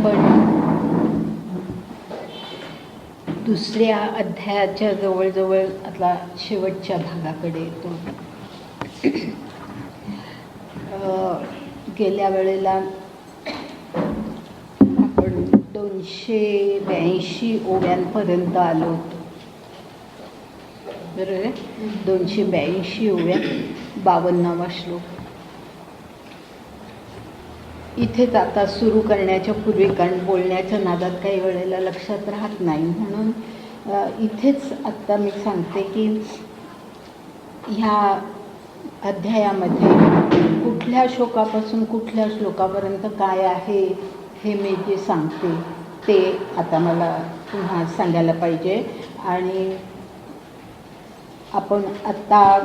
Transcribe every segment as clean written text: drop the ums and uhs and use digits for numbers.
पण दुसऱ्या अध्यायाच्या जवळजवळ आता शेवटच्या भागाकडे येतो. गेल्या वेळेला आपण 282 ओव्यांपर्यंत आलो होतो, बरोबर आहे. 282 ओव्या, 52वा श्लोक. इथेच आता सुरू करण्याच्या पूर्वी, कारण बोलण्याच्या नादात काही वेळेला लक्षात राहत नाही, म्हणून इथेच आत्ता मी सांगते की ह्या अध्यायामध्ये कुठल्या श्लोकापासून कुठल्या श्लोकापर्यंत काय आहे हे मी जे सांगते ते आता मला पुन्हा सांगायला पाहिजे. आणि आपण आत्ता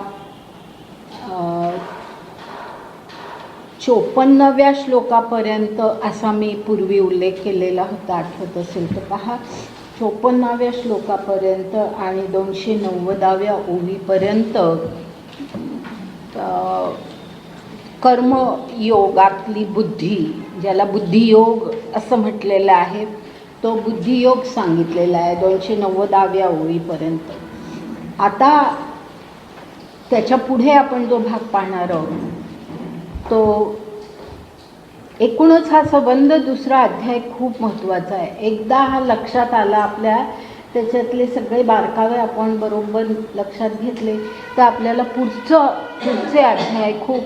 54व्या श्लोकापर्यंत असा मी पूर्वी उल्लेख केलेला होता, आठवत असेल तर पहा. 54व्या श्लोकापर्यंत आणि 290व्या ओवीपर्यंत कर्मयोगातली बुद्धी, ज्याला बुद्धियोग असं म्हटलेलं आहे, तो बुद्धियोग सांगितलेला आहे 290व्या ओवीपर्यंत. आता त्याच्या पुढे आपण जो भाग पाहणार आहोत तो एकूणच हा संबंध दुसरा अध्याय खूप महत्त्वाचा आहे. एकदा हा लक्षात आला आपल्या, त्याच्यातले सगळे बारकावे आपण बरोबर लक्षात घेतले तर आपल्याला पुढचे अध्याय खूप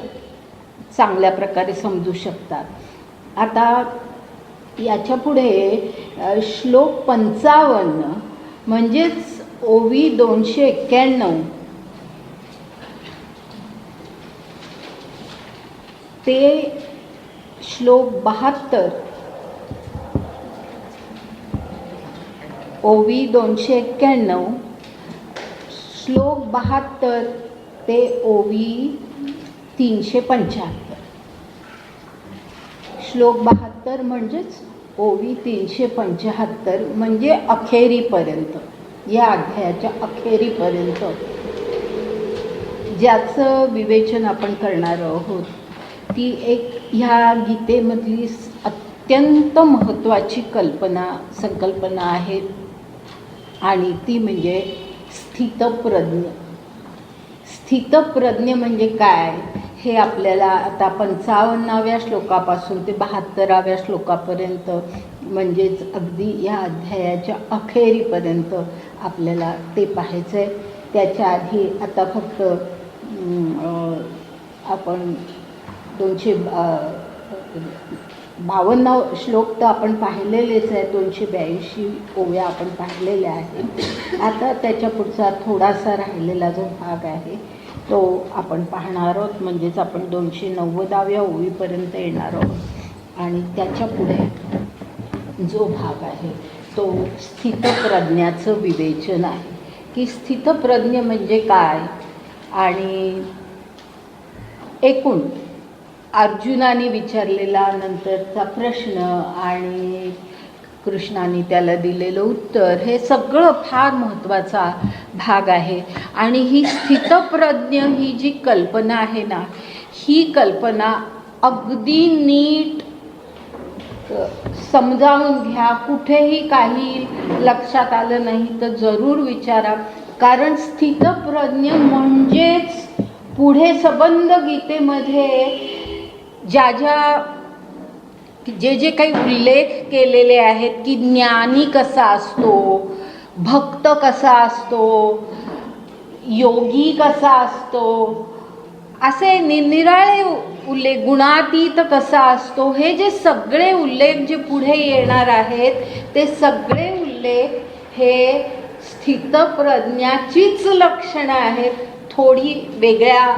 चांगल्या प्रकारे समजू शकतात. आता याच्या पुढे श्लोक 55 म्हणजेच ओवी 291 ते श्लोक 72, ओवी 291 श्लोक 72 ते ओवी 375. श्लोक 72 म्हणजेच ओवी 375 म्हणजे अखेरीपर्यंत, या अध्यायाच्या अखेरीपर्यंत ज्याचं विवेचन आपण करणार आहोत. ती एक ह्या गीतेमधली अत्यंत महत्त्वाची संकल्पना आहे आणि ती म्हणजे स्थितप्रज्ञ. स्थितप्रज्ञ म्हणजे काय हे आपल्याला आता 55व्या श्लोकापासून ते 72व्या श्लोकापर्यंत, म्हणजेच अगदी या अध्यायाच्या अखेरीपर्यंत आपल्याला ते पाहायचं आहे. त्याच्या आधी आता फक्त आपण 252 श्लोक तर आपण पाहिलेलेच आहे, 282 ओव्या आपण पाहिलेल्या आहेत. आता त्याच्या पुढचा थोडासा राहिलेला जो भाग आहे तो आपण पाहणार आहोत, म्हणजेच आपण 290व्या ओवीपर्यंत येणार आहोत. आणि त्याच्या पुढे जो भाग आहे तो स्थितप्रज्ञाचं विवेचन आहे की स्थितप्रज्ञ म्हणजे काय. आणि एकूण अर्जुनाने विचारलेला नंतरचा प्रश्न आणि कृष्णाने त्याला दिलेलं उत्तर, हे सगळं फार महत्त्वाचा भाग आहे. आणि ही स्थितप्रज्ञ ही जी कल्पना आहे ना, ही कल्पना अगदी नीट समजावून घ्या. कुठेही काही लक्षात आलं नाही तर जरूर विचारा, कारण स्थितप्रज्ञ म्हणजेच पुढे संबंध गीतेमध्ये जे काही उल्लेख केलेले आहेत की ज्ञानी कसा असतो, भक्त कसा असतो, योगी कसा असतो, असे निरनिराळे उल्लेख, गुणातीत कसा असतो, हे जे सगळे उल्लेख जे पुढे येणार आहेत ते सगळे उल्लेख हे स्थितप्रज्ञाचीच लक्षणं आहेत, थोडी वेगळ्या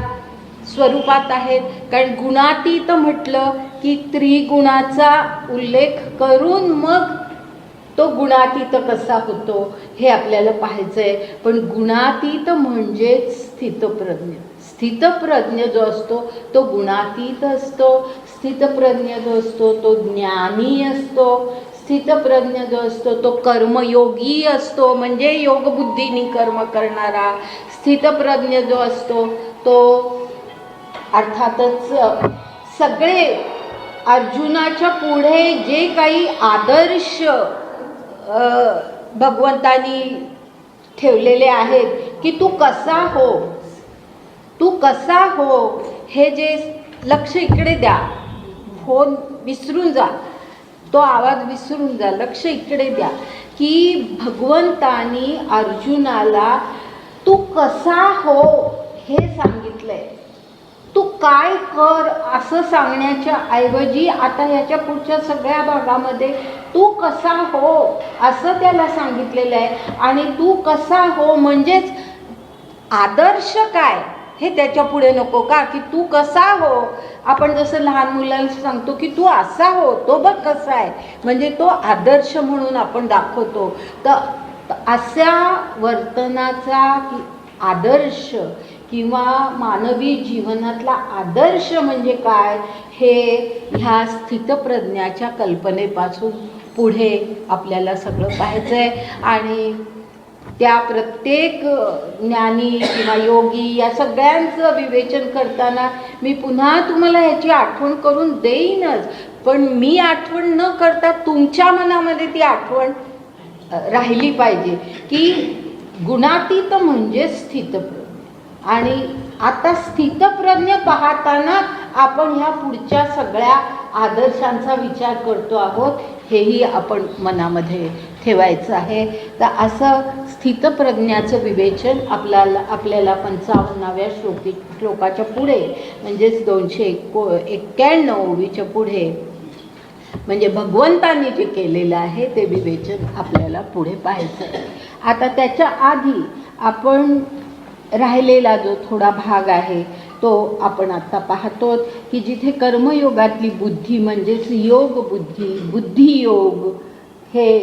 स्वरूपात आहेत. कारण गुणातीत म्हटलं की त्रिगुणाचा उल्लेख करून मग तो गुणातीत कसा होतो हे आपल्याला पाहायचं आहे. पण गुणातीत म्हणजेच स्थितप्रज्ञ. स्थितप्रज्ञ जो असतो तो गुणातीत असतो, स्थितप्रज्ञ जो असतो तो ज्ञानी असतो, स्थितप्रज्ञ जो असतो तो कर्मयोगी असतो, म्हणजे योगबुद्धीने कर्म करणारा. स्थितप्रज्ञ जो असतो तो अर्थातच सगळे अर्जुनाच्या पुढे जे काही आदर्श भगवंतानी ठेवलेले आहेत की तू कसा हो, तू कसा हो, हे जे लक्ष इकडे द्या, फोन विसरून जा, तो आवाज विसरून जा, लक्ष इकडे द्या की भगवंतानी अर्जुनाला तू कसा हो हे सांगितलंय. तू काय कर असं सांगण्याच्या ऐवजी आता ह्याच्या पुढच्या सगळ्या भागामध्ये तू कसा हो असं त्याला सांगितलेलं आहे. आणि तू कसा हो म्हणजेच आदर्श काय हे त्याच्या पुढे नको का, की तू कसा हो. आपण जसं लहान मुलांना सांगतो की तू असा हो, तो बघ कसा आहे, म्हणजे तो आदर्श म्हणून आपण दाखवतो. तर अशा वर्तनाचा आदर्श किंवा मानवी जीवनातला आदर्श म्हणजे काय हे ह्या स्थितप्रज्ञाच्या कल्पनेपासून पुढे आपल्याला सगळं पाहायचं आहे. आणि त्या प्रत्येक ज्ञानी किंवा योगी या सगळ्यांचं विवेचन करताना मी पुन्हा तुम्हाला ह्याची आठवण करून देईनच, पण मी आठवण न करता तुमच्या मनामध्ये ती आठवण राहिली पाहिजे की गुणातीत म्हणजे स्थितप्रज्ञ. आणि आता स्थितप्रज्ञ पाहताना आपण ह्या पुढच्या सगळ्या आदर्शांचा विचार करतो आहोत, हेही आपण मनामध्ये ठेवायचं आहे. तर असं स्थितप्रज्ञाचं विवेचन आपल्याला 55व्या श्लोकाच्या पुढे म्हणजेच 291 ओवीच्या पुढे म्हणजे भगवंतांनी जे केलेलं आहे ते विवेचन आपल्याला पुढे पाहायचं आहे. आता त्याच्या आधी आपण राहिलेला जो थोडा भाग आहे तो आपण आता पाहतो की जिथे कर्मयोगातली बुद्धी म्हणजेच योग बुद्धी, बुद्धियोग हे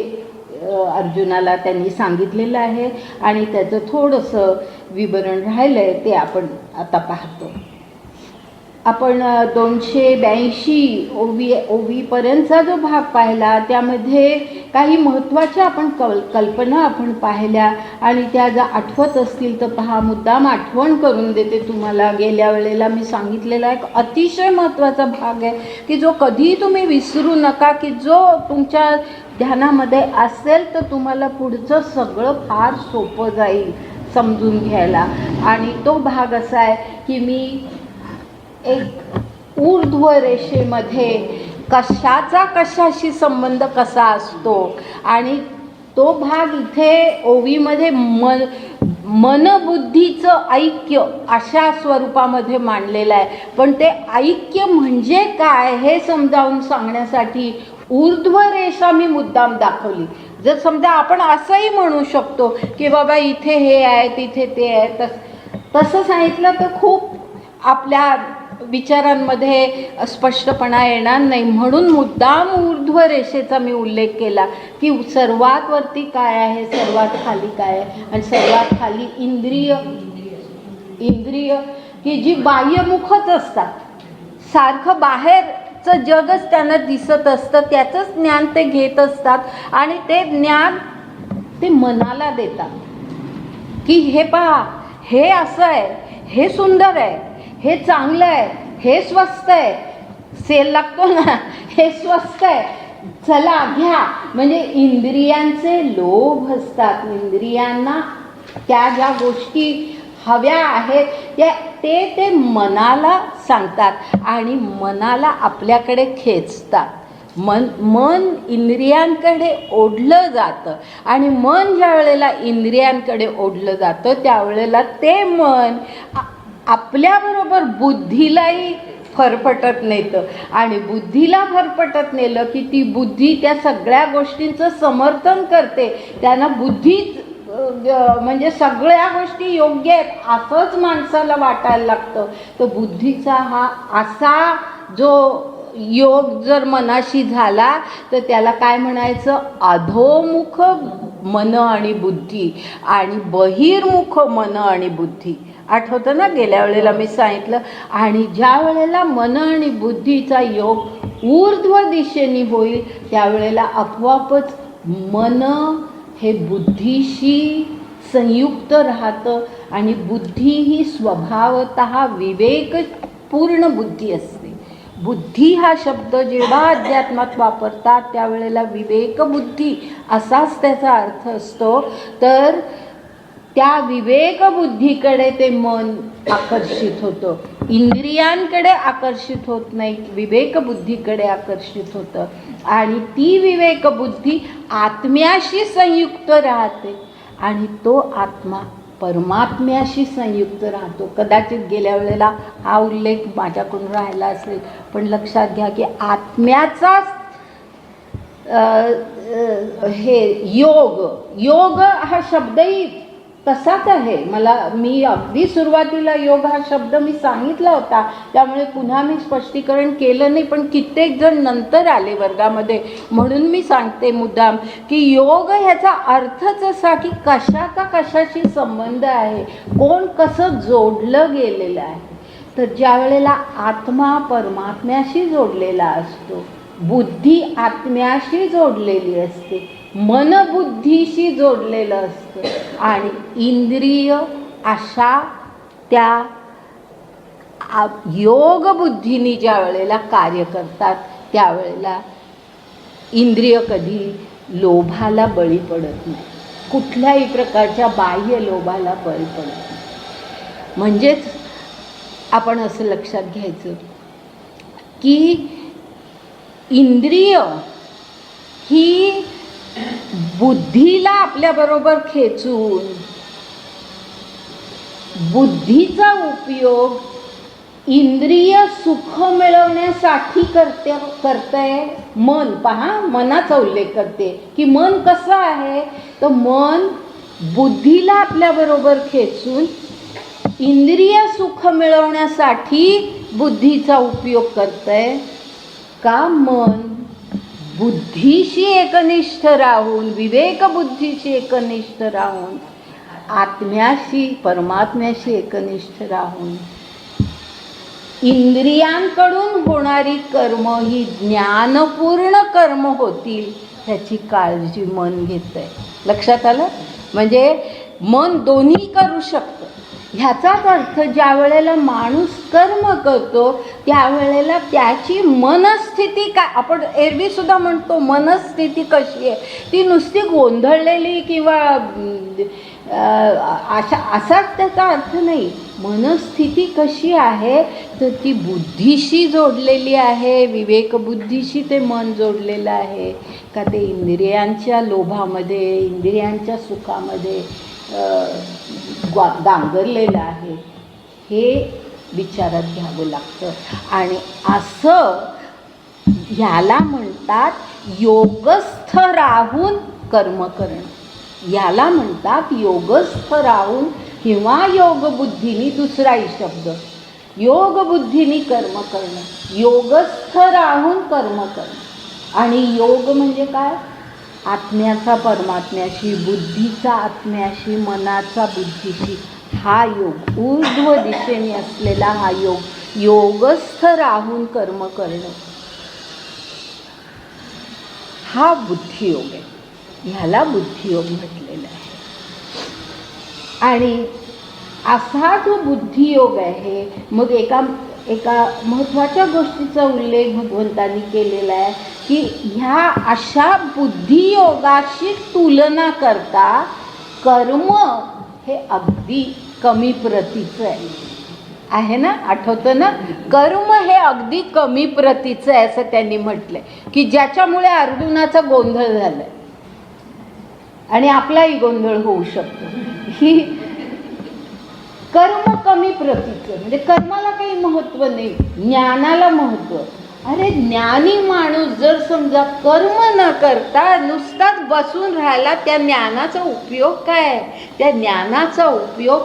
अर्जुनाला त्यांनी सांगितलेलं आहे आणि त्याचं थोडंसं विवरण राहिलं आहे ते आपण आता पाहतो. आपण 282 ओवीपर्यंतचा जो भाग पाहिला त्यामध्ये काही महत्त्वाच्या आपण कल्पना आपण पाहिल्या आणि त्या जर आठवत असतील तर पहा, मुद्दाम आठवण करून देते तुम्हाला. गेल्या वेळेला मी सांगितलेला एक अतिशय महत्त्वाचा भाग आहे की जो कधी तुम्ही विसरू नका, की जो तुमच्या ध्यानामध्ये असेल तर तुम्हाला पुढचं सगळं फार सोपं जाईल समजून घ्यायला. आणि तो भाग असा आहे की मी एक ऊर्ध्व रेषेमध्ये कशाचा कशाशी संबंध कसा असतो आणि तो भाग इथे ओवीमध्ये मनबुद्धीचं ऐक्य अशा स्वरूपामध्ये मांडलेलं आहे. पण ते ऐक्य म्हणजे काय हे समजावून सांगण्यासाठी ऊर्ध्व रेषा मी मुद्दाम दाखवली. जर समजा आपण असंही म्हणू शकतो की बाबा इथे हे आहे तिथे ते आहे, तसं सांगितलं तर खूप आपल्या विचारांमध्ये स्पष्टपणा येणार नाही. म्हणून मुद्दाम ऊर्ध्व रेषेचा मी उल्लेख केला की सर्वात वरती काय आहे, सर्वात खाली काय आहे. आणि सर्वात खाली इंद्रिय की जी बाह्यमुखच असतात, सारखं बाहेरचं जगच त्यांना दिसत असतं, त्याचंच ज्ञान ते घेत असतात आणि ते ज्ञान ते मनाला देतात की हे पहा, हे असं आहे, हे सुंदर आहे, हे चांगलं आहे, हे स्वस्त आहे, सेल लागतो ना, हे स्वस्त आहे, चला घ्या. म्हणजे इंद्रियांचे लोभ असतात. इंद्रियांना त्या ज्या गोष्टी हव्या आहेत ते मनाला सांगतात आणि मनाला आपल्याकडे खेचतात. मन इंद्रियांकडे ओढलं जातं आणि मन ज्या वेळेला इंद्रियांकडे ओढलं जातं त्यावेळेला ते मन आपल्याबरोबर बुद्धीलाही फरफटत नेतं आणि बुद्धीला फरफटत नेलं की ती बुद्धी त्या सगळ्या गोष्टींचं समर्थन करते. त्यांना बुद्धीच म्हणजे सगळ्या गोष्टी योग्य आहेत असंच माणसाला वाटायला लागतं. तर बुद्धीचा हा असा जो योग जर मनाशी झाला तर त्याला काय म्हणायचं, अधोमुख मन आणि बुद्धी आणि बहिर्मुख मन आणि बुद्धी. आठवतं ना गेल्या वेळेला मी सांगितलं. आणि ज्या वेळेला मन आणि बुद्धीचा योग ऊर्ध्व दिशेने होईल त्यावेळेला आपोआपच मन हे बुद्धीशी संयुक्त राहतं आणि बुद्धी ही स्वभावतः विवेक पूर्ण बुद्धी असते. बुद्धी हा शब्द जेव्हा अध्यात्मात वापरतात त्यावेळेला विवेकबुद्धी असाच त्याचा अर्थ असतो. तर त्या विवेकबुद्धीकडे ते मन आकर्षित होतं, इंद्रियांकडे आकर्षित होत नाही, विवेकबुद्धीकडे आकर्षित होतं. आणि ती विवेकबुद्धी आत्म्याशी संयुक्त राहते आणि तो आत्मा परमात्म्याशी संयुक्त राहतो. कदाचित गेल्या वेळेला हा उल्लेख माझ्याकडून राहिला असेल, पण लक्षात घ्या की आत्म्याचाच हे योग हा शब्दही तसाच आहे. मी अगदी सुरुवातीला योग हा शब्द मी सांगितला होता, त्यामुळे पुन्हा मी स्पष्टीकरण केलं नाही, पण कित्येक जण नंतर आले वर्गामध्ये म्हणून मी सांगते मुद्दाम की योग ह्याचा अर्थच असा की कशाचा कशाशी संबंध आहे, कोण कसं जोडलं गेलेलं आहे. तर ज्या वेळेला आत्मा परमात्म्याशी जोडलेला असतो, बुद्धी आत्म्याशी जोडलेली असते, मन बुद्धीशी जोडलेलं असतं आणि इंद्रिय अशा त्या योग बुद्धीनी ज्या वेळेला कार्य करतात त्यावेळेला इंद्रिय कधी लोभाला बळी पडत नाही, कुठल्याही प्रकारच्या बाह्य लोभाला बळी पडत नाही. म्हणजेच आपण असं लक्षात घ्यायचं की इंद्रिय ही बुद्धीला आपल्याबरोबर खेचून बुद्धीचा उपयोग इंद्रिय सुख मिळवण्यासाठी करतंय. मन पहा, मनाचा उल्लेख करते की मन कसं आहे, तर मन बुद्धीला आपल्याबरोबर खेचून इंद्रिय सुख मिळवण्यासाठी बुद्धीचा उपयोग करतंय का. मन बुद्धीशी एकनिष्ठ राहून, विवेकबुद्धीशी एकनिष्ठ राहून, आत्म्याशी परमात्म्याशी एकनिष्ठ राहून इंद्रियांकडून होणारी कर्म ही ज्ञानपूर्ण कर्म होतील ह्याची काळजी मन घेतंय. लक्षात आलं? म्हणजे मन दोन्ही करू शकतं. ह्याचाच अर्थ ज्या वेळेला माणूस कर्म करतो त्यावेळेला त्याची मनस्थिती काय, आपण एरवी सुद्धा म्हणतो मनस्थिती कशी आहे, ती नुसती गोंधळलेली किंवा असाच त्याचा अर्थ नाही. मनस्थिती कशी आहे तर ती बुद्धीशी जोडलेली आहे, विवेकबुद्धीशी ते मन जोडलेलं आहे का ते इंद्रियांच्या लोभामध्ये, इंद्रियांच्या सुखामध्ये गांगरलेलं आहे, हे विचारात घ्यावं लागतं. आणि असं ह्याला म्हणतात योगस्थ राहून कर्म करणं. याला म्हणतात योगस्थ राहून किंवा योगबुद्धीनी, दुसराही शब्द योगबुद्धीनी कर्म करणं, योगस्थ राहून कर्म करणं. आणि योग म्हणजे काय, आत्म्याचा परमात्म्याशी, बुद्धीचा आत्म्याशी, मनाचा बुद्धीशी हा योग, ऊर्ध्व दिशेने असलेला हा योग, योगस्थ राहून कर्म करणं, हा बुद्धियोग आहे. ह्याला बुद्धियोग म्हटलेला आहे. आणि असा जो बुद्धियोग आहे, मग एका महत्त्वाच्या गोष्टीचा उल्लेख भगवंतांनी केलेला आहे की ह्या अशा बुद्धियोगाशी तुलना करता कर्म हे अगदी कमी प्रतीचं आहे ना. आठवतं ना, कर्म हे अगदी कमी प्रतीचं आहे असं त्यांनी म्हटलंय की ज्याच्यामुळे अर्जुनाचा गोंधळ झालाय आणि आपलाही गोंधळ होऊ शकतो. ही कर्म कमी प्रतीचं म्हणजे कर्माला काही महत्त्व नाही, ज्ञानाला महत्त्व. अरे ज्ञानी माणूस जर समजा कर्म न करता नुसताच बसून राहिला, त्या ज्ञानाचा उपयोग काय. त्या ज्ञानाचा उपयोग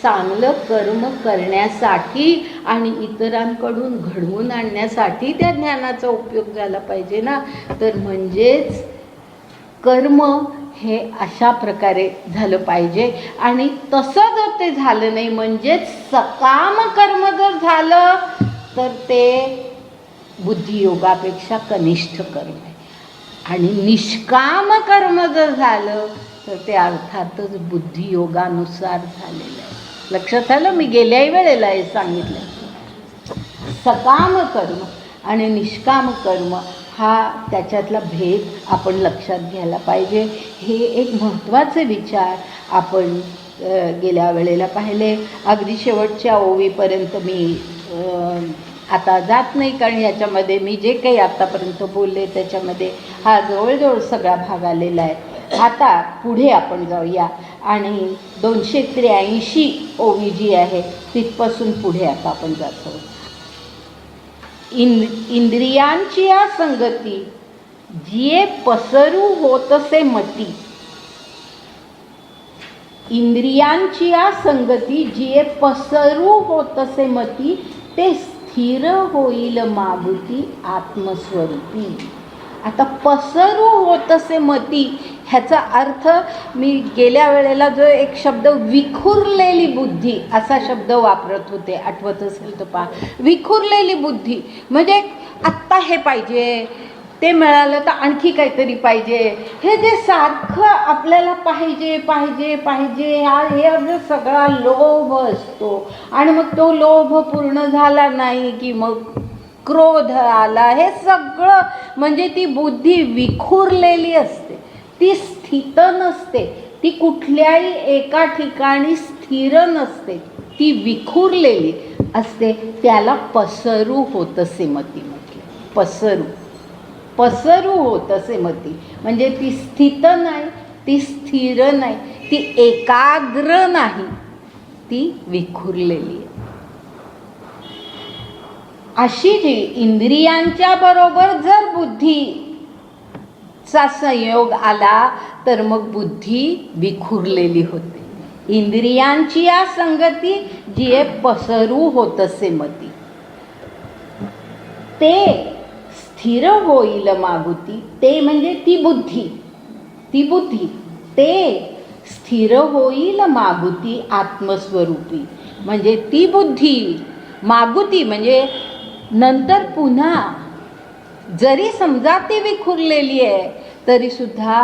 चांगलं कर्म करण्यासाठी आणि इतरांकडून घडवून आणण्यासाठी त्या ज्ञानाचा उपयोग झाला पाहिजे ना. तर म्हणजेच कर्म हे अशा प्रकारे झालं पाहिजे. आणि तसं जर ते झालं नाही, म्हणजेच सकाम कर्म जर झालं तर ते बुद्धियोगापेक्षा कनिष्ठ कर्म आहे. आणि निष्काम कर्म जर झालं तर ते अर्थातच बुद्धियोगानुसार झालेलं आहे. लक्षात आलं? मी गेल्याही वेळेला हे सांगितलं. सकाम कर्म आणि निष्काम कर्म हा त्याच्यातला भेद आपण लक्षात घ्यायला पाहिजे. हे एक महत्त्वाचे विचार आपण गेल्या वेळेला पाहिले. अगदी शेवटच्या ओवीपर्यंत मी आता जात नाही, कारण याच्यामध्ये मी जे काही आत्तापर्यंत बोलले त्याच्यामध्ये हा जवळजवळ सगळा भाग आलेला आहे. आता पुढे आपण जाऊया आणि 283 ओवी जी आहे तिथपासून पुढे आता आपण जातो. इंद्रियांची या संगती जिये पसरू होतसे मती. इंद्रियांची या संगती जिये पसरू होतसे मती, ते स्थिर होईल मागुती आत्मस्वरूपी. आता पसरू होतसे मती ह्याचा अर्थ मी गेल्या वेळेला जो एक शब्द विखुरलेली बुद्धी असा शब्द वापरत होते, आठवत असेल तर पहा. विखुरलेली बुद्धी म्हणजे आत्ता हे पाहिजे, ते मिळालं तर आणखी काहीतरी पाहिजे, हे जे सारखं आपल्याला पाहिजे पाहिजे पाहिजे हे आपला सगळा लोभ असतो. आणि मग तो लोभ पूर्ण झाला नाही की मग क्रोध आला. हे सगळं म्हणजे ती बुद्धी विखुरलेली असते, ती स्थित नसते, ती कुठल्याही एका ठिकाणी स्थिर नसते, ती विखुरलेली असते. त्याला पसरू होतसे मती म्हटले. पसरू होतसे मती म्हणजे ती स्थित नाही, ती स्थिर नाही, ती एकाग्र नाही, ती विखुरलेली आहे. अशी जी इंद्रियांच्या बरोबर जर बुद्धीचा संयोग आला तर मग बुद्धी विखुरलेली होते. इंद्रियांची या संगती जी पसरू होतसे मती, ते स्थिर होईल मागुती. ते म्हणजे ती बुद्धी ते स्थिर होईल मागुती आत्मस्वरूपी. म्हणजे ती बुद्धी मागुती म्हणजे नंतर पुन्हा जरी समजा ती विखुरलेली आहे तरी सुद्धा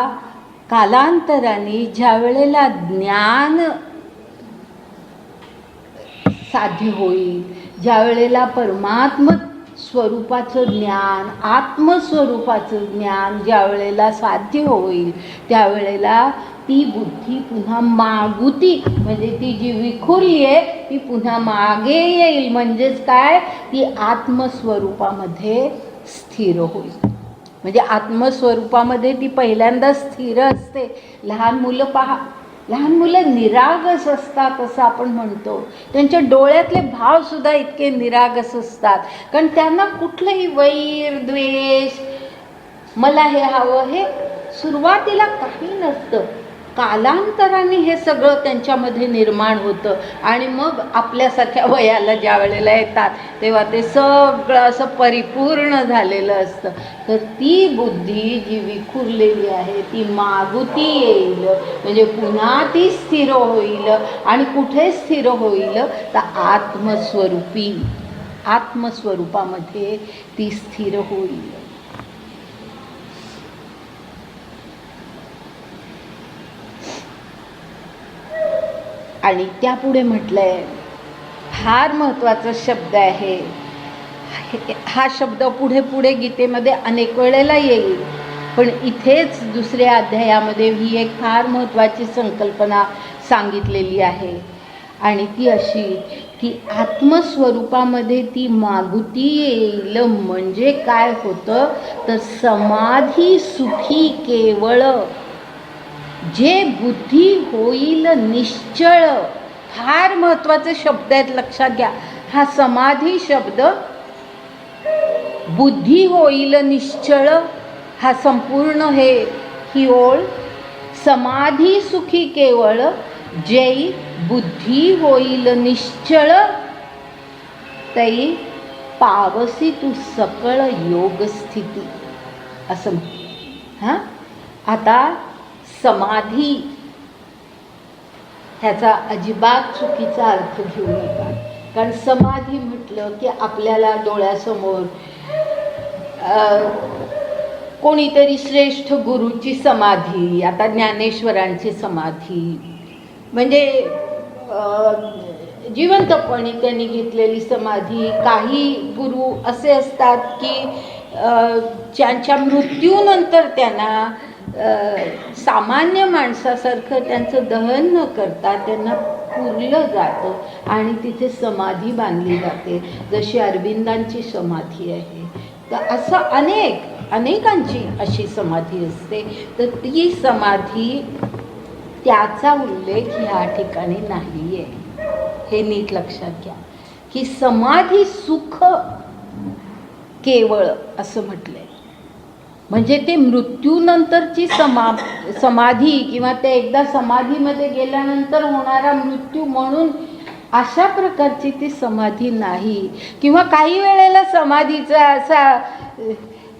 कालांतराने ज्या वेळेला ज्ञान साध्य होईल, ज्या वेळेला परमात्म स्वरूपाचं ज्ञान, आत्मस्वरूपाचं ज्ञान ज्या वेळेला साध्य होईल त्यावेळेला ती बुद्धी पुन्हा मागुती म्हणजे ती जी विखुरली आहे ती पुन्हा मागे येईल. म्हणजेच काय, ती आत्मस्वरूपामध्ये स्थिर होईल. म्हणजे आत्मस्वरूपामध्ये ती पहिल्यांदा स्थिर असते. लहान मुलं पहा, लहान मुलं निरागस असतात असं आपण म्हणतो. त्यांच्या डोळ्यातले भावसुद्धा इतके निरागस असतात, कारण त्यांना कुठलंही वैर द्वेष, मला हे हवं, हे सुरुवातीला काही नसतं. कालांतराने हे सगळं त्यांच्यामध्ये निर्माण होतं आणि मग आपल्यासारख्या वयाला ज्या वेळेला येतात तेव्हा ते सगळं असं परिपूर्ण झालेलं असतं. तर ती बुद्धी जी विखुरलेली आहे ती मागुती येईल, म्हणजे पुन्हा ती स्थिर होईल. आणि कुठे स्थिर होईल तर आत्मस्वरूपामध्ये ती स्थिर होईल. आणि त्यापुढे म्हटलंय, फार महत्त्वाचा शब्द आहे हा. शब्द पुढे पुढे गीतेमध्ये अनेक वेळेला येईल, पण इथेच दुसऱ्या अध्यायामध्ये ही एक फार महत्त्वाची संकल्पना सांगितलेली आहे. आणि ती अशी की आत्मस्वरूपामध्ये ती मागुती येईल. म्हणजे काय होतं तर समाधी सुखी केवळ, जे बुद्धी होईल निश्चळ. फार महत्त्वाचे शब्द आहेत, लक्षात घ्या. हा समाधी शब्द, बुद्धी होईल निश्चळ, हा संपूर्ण ही ओळ. समाधी सुखी केवळ, जै बुद्धी होईल निश्चळ, तै पावसी तू सकळ योग स्थिती असं हां. आता समाधी ह्याचा अजिबात चुकीचा अर्थ घेऊ नका, कारण समाधी म्हटलं की आपल्याला डोळ्यासमोर कोणीतरी श्रेष्ठ गुरूची समाधी, आता ज्ञानेश्वरांची समाधी, म्हणजे जिवंतपणी त्यांनी घेतलेली समाधी. काही गुरु असे असतात की ज्यांच्या मृत्यूनंतर त्यांना सामान्य माणसासारखं त्यांचं दहन न करता त्यांना पुरलं जातं आणि तिथे समाधी बांधली जाते, जशी अरविंदांची समाधी आहे. तर असं अनेकांची अशी समाधी असते. तर ती समाधी, त्याचा उल्लेख ह्या ठिकाणी नाही आहे. हे नीट लक्षात घ्या की समाधी सुख केवळ असं म्हटलंय. म्हणजे ते मृत्यूनंतरची समाधी किंवा ते एकदा समाधीमध्ये गेल्यानंतर होणारा मृत्यू म्हणून अशा प्रकारची ती समाधी नाही. किंवा काही वेळेला समाधीचा असा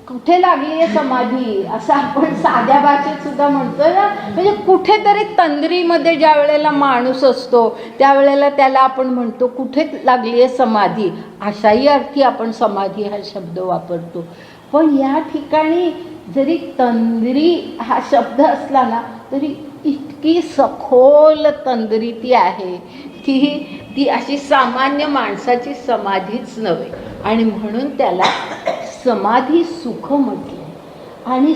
कुठे लागली आहे समाधी असं आपण साध्या भाषेत सुद्धा म्हणतो ना. म्हणजे कुठेतरी तंद्रीमध्ये ज्या वेळेला माणूस असतो त्यावेळेला त्याला आपण म्हणतो कुठे लागली आहे समाधी, अशाही अर्थी आपण समाधी हा शब्द वापरतो. पण या ठिकाणी जरी तंद्री हा शब्द असला ना तरी इतकी सखोल तंद्री ती आहे की ती अशी सामान्य माणसाची समाधीच नव्हे. आणि म्हणून त्याला समाधी सुख म्हटले. आणि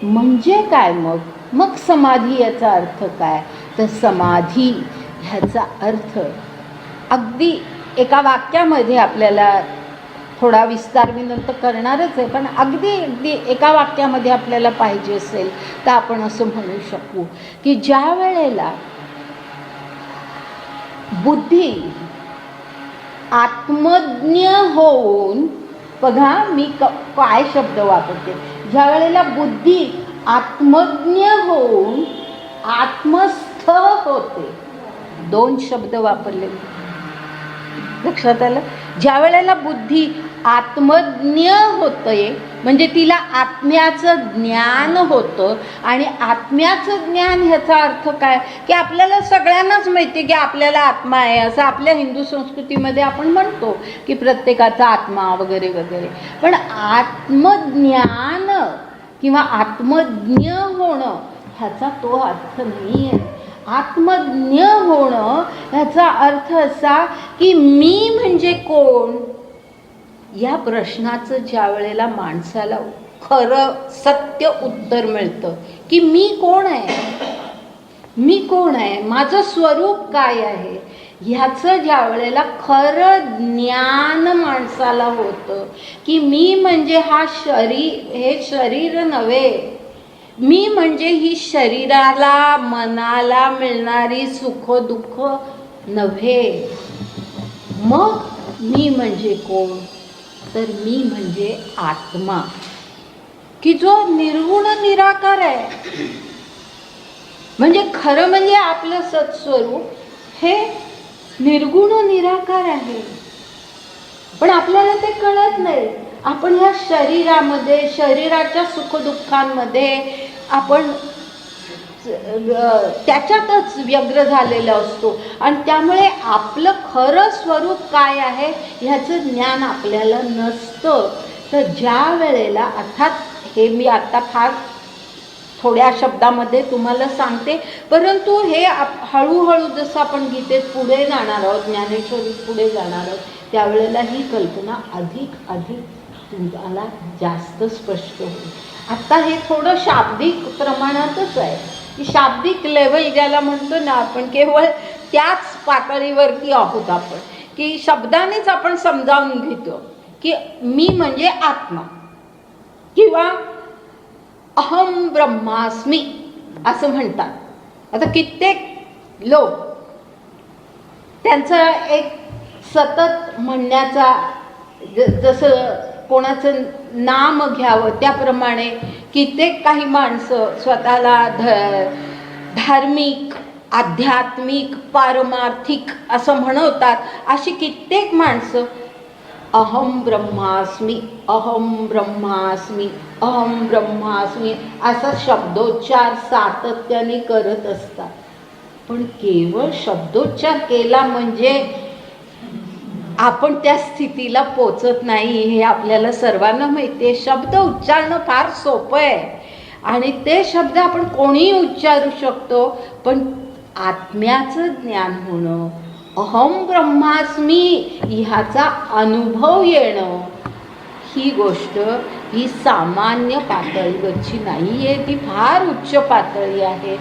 म्हणजे काय मग समाधी याचा अर्थ काय? तर समाधी ह्याचा अर्थ अगदी एका वाक्यामध्ये, आपल्याला थोडा विस्तार मी नंतर करणारच आहे, पण अगदी एका वाक्यामध्ये आपल्याला पाहिजे असेल तर आपण असं म्हणू शकू की ज्या वेळेला बुद्धी आत्मज्ञ होऊन, बघा मी काय शब्द वापरते, ज्या वेळेला बुद्धी आत्मज्ञ होऊन आत्मस्थ होते, दोन शब्द वापरले, लक्षात आलं? ज्या वेळेला बुद्धी आत्मज्ञ होते म्हणजे तिला आत्म्याचं ज्ञान होतं. आणि आत्म्याचं ज्ञान ह्याचा अर्थ काय की आपल्याला सगळ्यांनाच माहिती आहे की आपल्याला आत्मा आहे, असं आपल्या हिंदू संस्कृतीमध्ये आपण म्हणतो की प्रत्येकाचा आत्मा वगैरे वगैरे. पण आत्मज्ञान किंवा आत्मज्ञ होणं ह्याचा तो अर्थ नाही आहे. आत्मज्ञ होणं ह्याचा अर्थ असा की मी म्हणजे कोण या प्रश्नाचं ज्या वेळेला माणसाला खरं सत्य उत्तर मिळतं की मी कोण आहे, मी कोण आहे, माझं स्वरूप काय आहे, ह्याचं ज्या वेळेला खरं ज्ञान माणसाला होतं की मी म्हणजे हे शरीर नव्हे, मी म्हणजे ही शरीराला मनाला मिळणारी सुख दुःख नव्हे. मग मी म्हणजे कोण? तर मी म्हणजे आत्मा, की जो निर्गुण निराकार आहे. म्हणजे खरं म्हणजे आपलं सत्स्वरूप हे निर्गुण निराकार आहे. पण आपल्याला ते कळत नाही. आपण ह्या शरीरामध्ये, शरीराच्या सुखदुःखांमध्ये आपण त्याच्यातच व्यग्र झालेला असतो. आणि त्यामुळे आपलं खरं स्वरूप काय आहे ह्याचं ज्ञान आपल्याला नसतं. तर ज्या वेळेला, अर्थात हे मी आता फार थोड्या शब्दामध्ये तुम्हाला सांगते, परंतु हे हळूहळू जसं आपण गीतेत पुढे जाणार आहोत, ज्ञानेश्वरीत पुढे जाणार आहोत, त्यावेळेला ही कल्पना अधिक तुम्हाला जास्त स्पष्ट होईल. आता हे थोडं शाब्दिक प्रमाणातच आहे की शाब्दिक लेवल ज्याला म्हणतो ना आपण, केवळ त्याच पातळीवरती आहोत आपण की शब्दानेच आपण समजावून घेतो की मी म्हणजे आत्मा किंवा अहम ब्रह्मास्मी असं म्हणतात. आता कित्येक लोक त्यांचं एक सतत म्हणण्याचा, जसं कोणाचं नाम घ्यावं त्याप्रमाणे कित्येक काही माणसं स्वतःला धार्मिक, आध्यात्मिक, पारमार्थिक असं म्हणवतात. अशी कित्येक माणसं अहम ब्रह्मास्मी, अहम ब्रह्मास्मी, अहम ब्रह्मास्मी असा शब्दोच्चार सातत्याने करत असतात. पण केवळ शब्दोच्चार केला म्हणजे आपण त्या स्थितीला पोचत नाही, हे आपल्याला सर्वांना माहिती आहे. शब्द उच्चारणं फार सोपं आहे आणि ते शब्द आपण कोणीही उच्चारू शकतो. पण आत्म्याचं ज्ञान होणं, अहम ब्रह्मास्मी ह्याचा अनुभव येणं, ही गोष्ट ही सामान्य पातळीवरची नाही आहे, ती फार उच्च पातळी आहे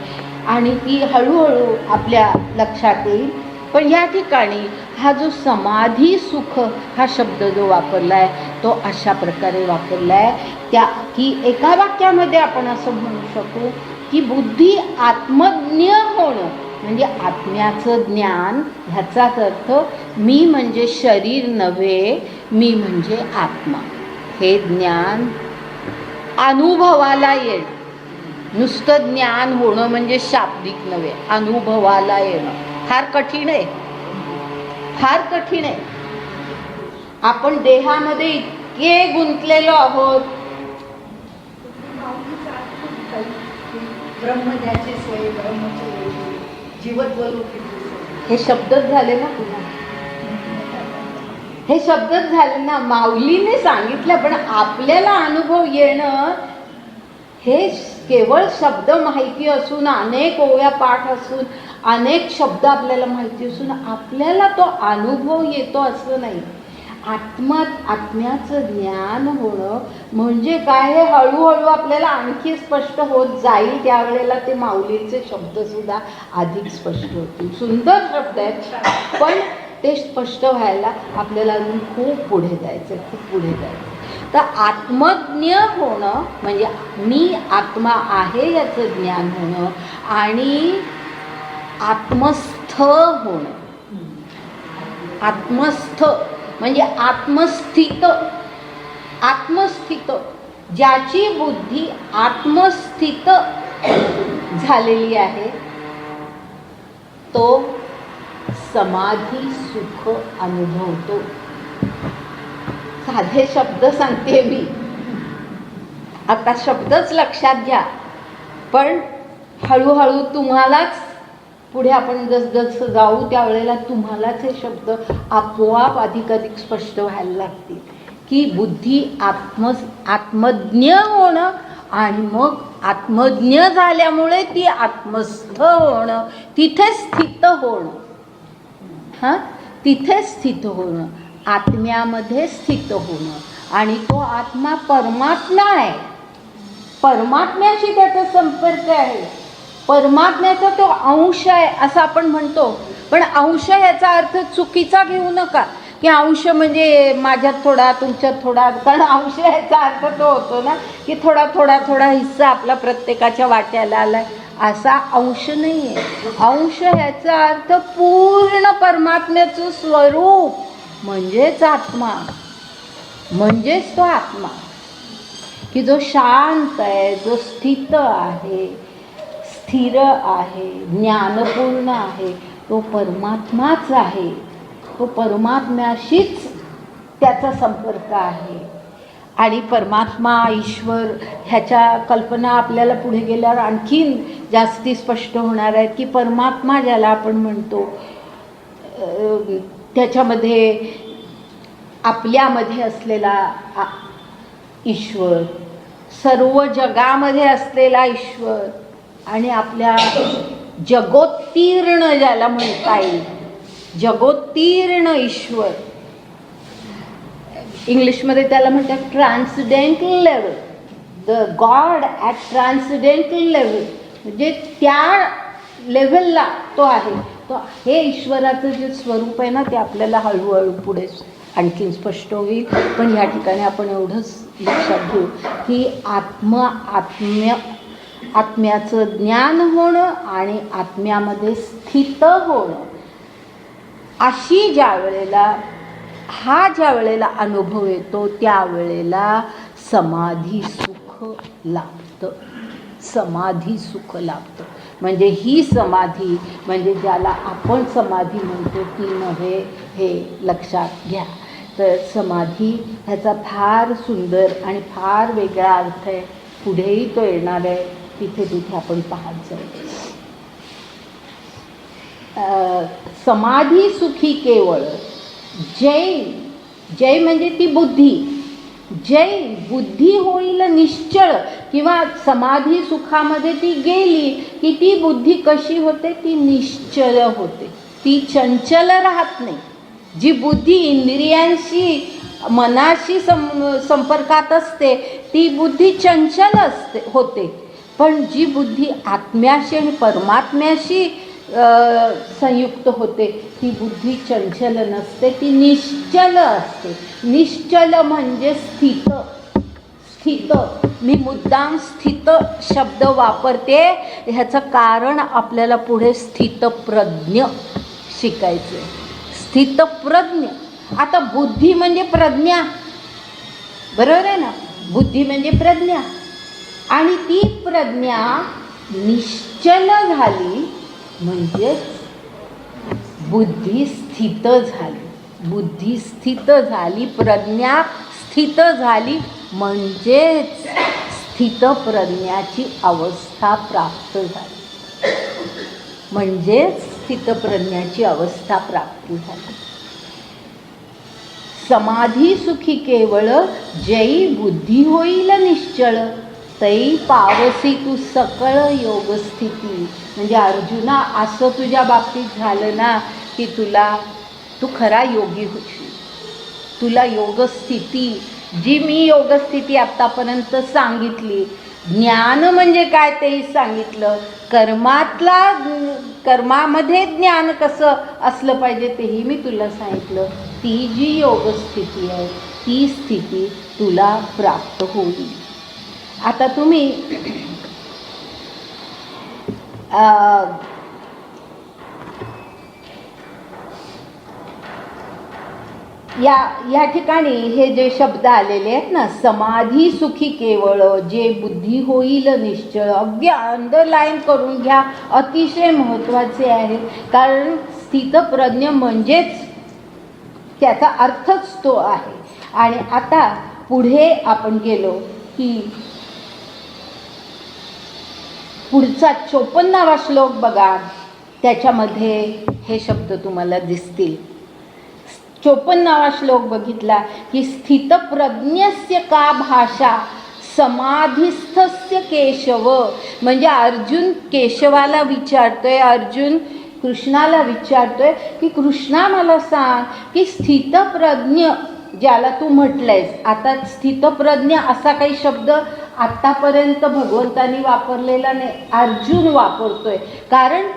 आणि ती हळूहळू आपल्या लक्षात येईल. पण या ठिकाणी हा जो समाधी सुख हा शब्द जो वापरला आहे तो अशा प्रकारे वापरला आहे त्या की एका वाक्यामध्ये आपण असं म्हणू शकू की बुद्धी आत्मज्ञ होणं म्हणजे आत्म्याचं ज्ञान, ह्याचाच अर्थ मी म्हणजे शरीर नव्हे, मी म्हणजे आत्मा, हे ज्ञान अनुभवाला येणं. नुसतं ज्ञान होणं म्हणजे शाब्दिक नव्हे, अनुभवाला येणं फार कठीण आहे, फार कठीण आहे. आपण देहामध्ये इतके गुंतलेलो आहोत. ब्रह्मज्ञाचे सोय, ब्रह्मचे जीवत्व हे शब्दच झाले ना पुन्हा, हे शब्दच झाले ना. माऊलीने सांगितलं, पण आपल्याला अनुभव येणं हे केवळ शब्द माहिती असून, अनेक ओव्या पाठ असून, अनेक शब्द आपल्याला माहिती असून आपल्याला तो अनुभव येतो असं नाही. आत्म्याचं ज्ञान होणं म्हणजे काय हे हळूहळू आपल्याला आणखी स्पष्ट होत जाईल. त्यावेळेला ते माऊलीचे शब्दसुद्धा अधिक स्पष्ट होतील. सुंदर शब्द आहेत, पण ते स्पष्ट व्हायला आपल्याला अजून खूप पुढे जायचं, खूप पुढे जायचं. तर आत्मज्ञ होणं म्हणजे मी आत्मा आहे याचं ज्ञान होणं आणि आत्मस्थ होणं. आत्मस्थ म्हणजे आत्मस्थित, आत्मस्थित ज्याची बुद्धी आत्मस्थित झालेली आहे तो समाधी सुख अनुभवतो. साधे शब्द सांगते मी, आता शब्दच लक्षात घ्या, पण हळूहळू तुम्हालाच पुढे आपण जसजसं जाऊ त्यावेळेला तुम्हालाच हे शब्द आपोआप अधिकाधिक स्पष्ट व्हायला लागतील की बुद्धी आत्मज्ञ होणं आणि मग आत्मज्ञ झाल्यामुळे ती आत्मस्थ होणं, तिथे स्थित होणं. तिथे स्थित होणं, आत्म्यामध्ये स्थित होणं आणि तो आत्मा परमात्मा आहे. परमात्म्याशी त्याचा संपर्क आहे, परमात्म्याचा तो अंश आहे असं आपण म्हणतो. पण अंश याचा अर्थ चुकीचा घेऊ नका की अंश म्हणजे माझ्यात थोडा तुमच्यात थोडा, कारण अंश याचा अर्थ तो होतो ना की थोडा थोडा थोडा हिस्सा आपला प्रत्येकाच्या वाट्याला आला, असा अंश नाही आहे. अंश ह्याचा अर्थ पूर्ण परमात्म्याचं स्वरूप म्हणजेच आत्मा, म्हणजेच तो आत्मा की जो शांत आहे, जो स्थित आहे, स्थिर आहे, ज्ञानपूर्ण आहे, तो परमात्माच आहे. तो परमात्म्याशीच त्याचा संपर्क आहे. आणि परमात्मा ईश्वर ह्याच्या कल्पना आपल्याला पुढे गेल्यावर आणखीन जास्ती स्पष्ट होणार आहेत की परमात्मा ज्याला आपण म्हणतो त्याच्यामध्ये आपल्यामध्ये असलेला ईश्वर, सर्व जगामध्ये असलेला ईश्वर आणि आपल्या जगोत्तीर्ण ज्याला म्हणता येईल, जगोत्तीर्ण ईश्वर, इंग्लिशमध्ये त्याला म्हणतात transcendental level, the god at transcendental level, म्हणजे त्या लेवलला तो आहे. तो हे ईश्वराचं जे स्वरूप आहे ना ते आपल्याला हळूहळू पुढे आणखीन स्पष्ट होईल. पण या ठिकाणी आपण एवढंच लक्षात घेऊ की आत्म्याचं ज्ञान होणं आणि आत्म्यामध्ये स्थित होणं, अशी ज्या वेळेला अनुभव येतो त्यावेळेला समाधी सुख लाभतं. समाधी सुख लाभतं म्हणजे ही समाधी म्हणजे ज्याला आपण समाधी म्हणतो ती नव्हे, हे लक्षात घ्या. तर समाधी ह्याचा फार सुंदर आणि फार वेगळा अर्थ आहे. पुढेही तो येणार आहे, तिथे तिथे आपण पाहत जाऊ. समाधी सुखी केवळ जय म्हणजे ती बुद्धी, जय बुद्धी होईल निश्चळ, किंवा समाधी सुखामध्ये ती गेली की ती बुद्धी कशी होते, ती निश्चल होते. ती चंचल राहत नाही. जी बुद्धी इंद्रियांशी मनाशी संपर्कात असते ती बुद्धी चंचल होते. पण जी बुद्धी आत्म्याशी आणि परमात्म्याशी संयुक्त होते ती बुद्धी चंचल नसते, ती निश्चल असते. निश्चल म्हणजे स्थित. स्थित, मी मुद्दाम स्थित शब्द वापरते, ह्याचं कारण आपल्याला पुढे स्थितप्रज्ञ शिकायचं. स्थितप्रज्ञ. आता बुद्धी म्हणजे प्रज्ञा, बरोबर आहे ना? बुद्धी म्हणजे प्रज्ञा, आणि ती प्रज्ञा निश्चल झाली म्हणजे बुद्धी स्थित झाली. बुद्धी स्थित झाली, प्रज्ञा स्थित झाली म्हणजेच स्थितप्रज्ञाची अवस्था प्राप्त झाली. म्हणजेच स्थितप्रज्ञाची अवस्था प्राप्त झाली. समाधी सुखी केवळ जयी बुद्धी होईल निश्चळ, तै पावसी तू सकळ योगस्थिती. म्हणजे अर्जुना, असं तुझ्या बाबतीत झालं ना की तू खरा योगी होशील. तुला योगस्थिती, जी मी योगस्थिती आत्तापर्यंत सांगितली, ज्ञान म्हणजे काय तेही सांगितलं, कर्मामध्ये ज्ञान कसं असलं पाहिजे तेही मी तुला सांगितलं. ती जी योगस्थिती आहे ती स्थिती तुला प्राप्त होईल. आता तुम्ही या ठिकाणी हे जे शब्द आलेले आहेत ना, समाधी सुखी केवळ जे बुद्धी होईल निश्चळ, अगदी अंडरलाईन करून घ्या, अतिशय महत्त्वाचे आहे. कारण स्थितप्रज्ञ म्हणजेच त्याचा अर्थच तो आहे. आणि आता पुढे आपण गेलो की पुढचा 54वा श्लोक बघा, त्याच्यामध्ये हे शब्द तुम्हाला दिसतील. 54वा श्लोक बघितला की स्थितप्रज्ञस्य का भाषा समाधिस्थस्य केशव. म्हणजे अर्जुन केशवाला विचारतोय, अर्जुन कृष्णाला विचारतोय की कृष्णा मला सांग की स्थितप्रज्ञ ज्याला तू म्हटलंयस, आता स्थितप्रज्ञ असा काही शब्द आत्तापर्यंत भगवंतांनी वापरलेला नाही, अर्जुन वापरतोय. कारण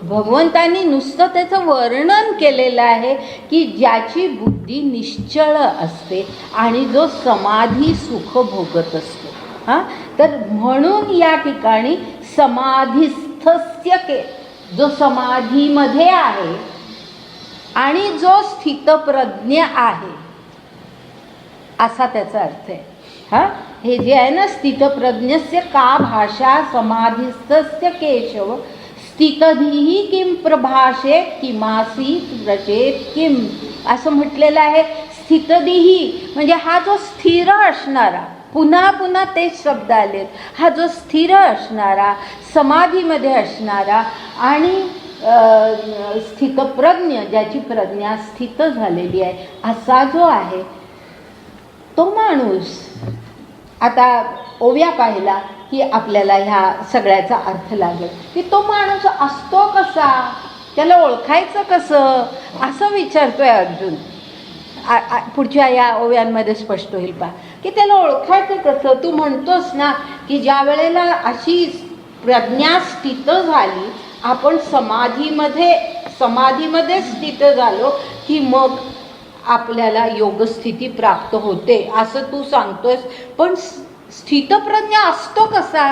भगवंतांनी नुसतं त्याचं वर्णन केलेलं आहे की ज्याची बुद्धी निश्चळ असते आणि जो समाधी सुख भोगत असतो. तर म्हणून या ठिकाणी समाधिस्थस्य के, जो समाधीमध्ये आहे आणि जो स्थितप्रज्ञ आहे, असा त्याचा अर्थ आहे. हे जे आहे ना, स्थितप्रज्ञस्य का भाषा समाधिस्थस्य केशव, स्थितधीही किम प्रभाषे किमासी व्रजेत किम, असं म्हटलेलं आहे. स्थितधीही म्हणजे हा जो स्थिर असणारा, पुन्हा पुन्हा तेच शब्द आलेत, हा जो स्थिर असणारा, समाधीमध्ये असणारा आणि स्थितप्रज्ञ, ज्याची प्रज्ञा स्थित झालेली आहे, असा जो आहे तो माणूस. आता ओव्या पाहिला की आपल्याला ह्या सगळ्याचा अर्थ लागेल की तो माणूस असतो कसा, त्याला ओळखायचं कसं, असं विचारतोय अर्जुन. पुढच्या या ओव्यांमध्ये स्पष्ट होईल पहा की त्याला ओळखायचं कसं. तू म्हणतोस ना की ज्या वेळेला अशी प्रज्ञा स्थित झाली, आपण समाधीमध्ये स्थित झालो की मग आपल्याला योगस्थिती प्राप्त होते, असं तू सांगतोयस. पण स्थितप्रज्ञ असतो कसा?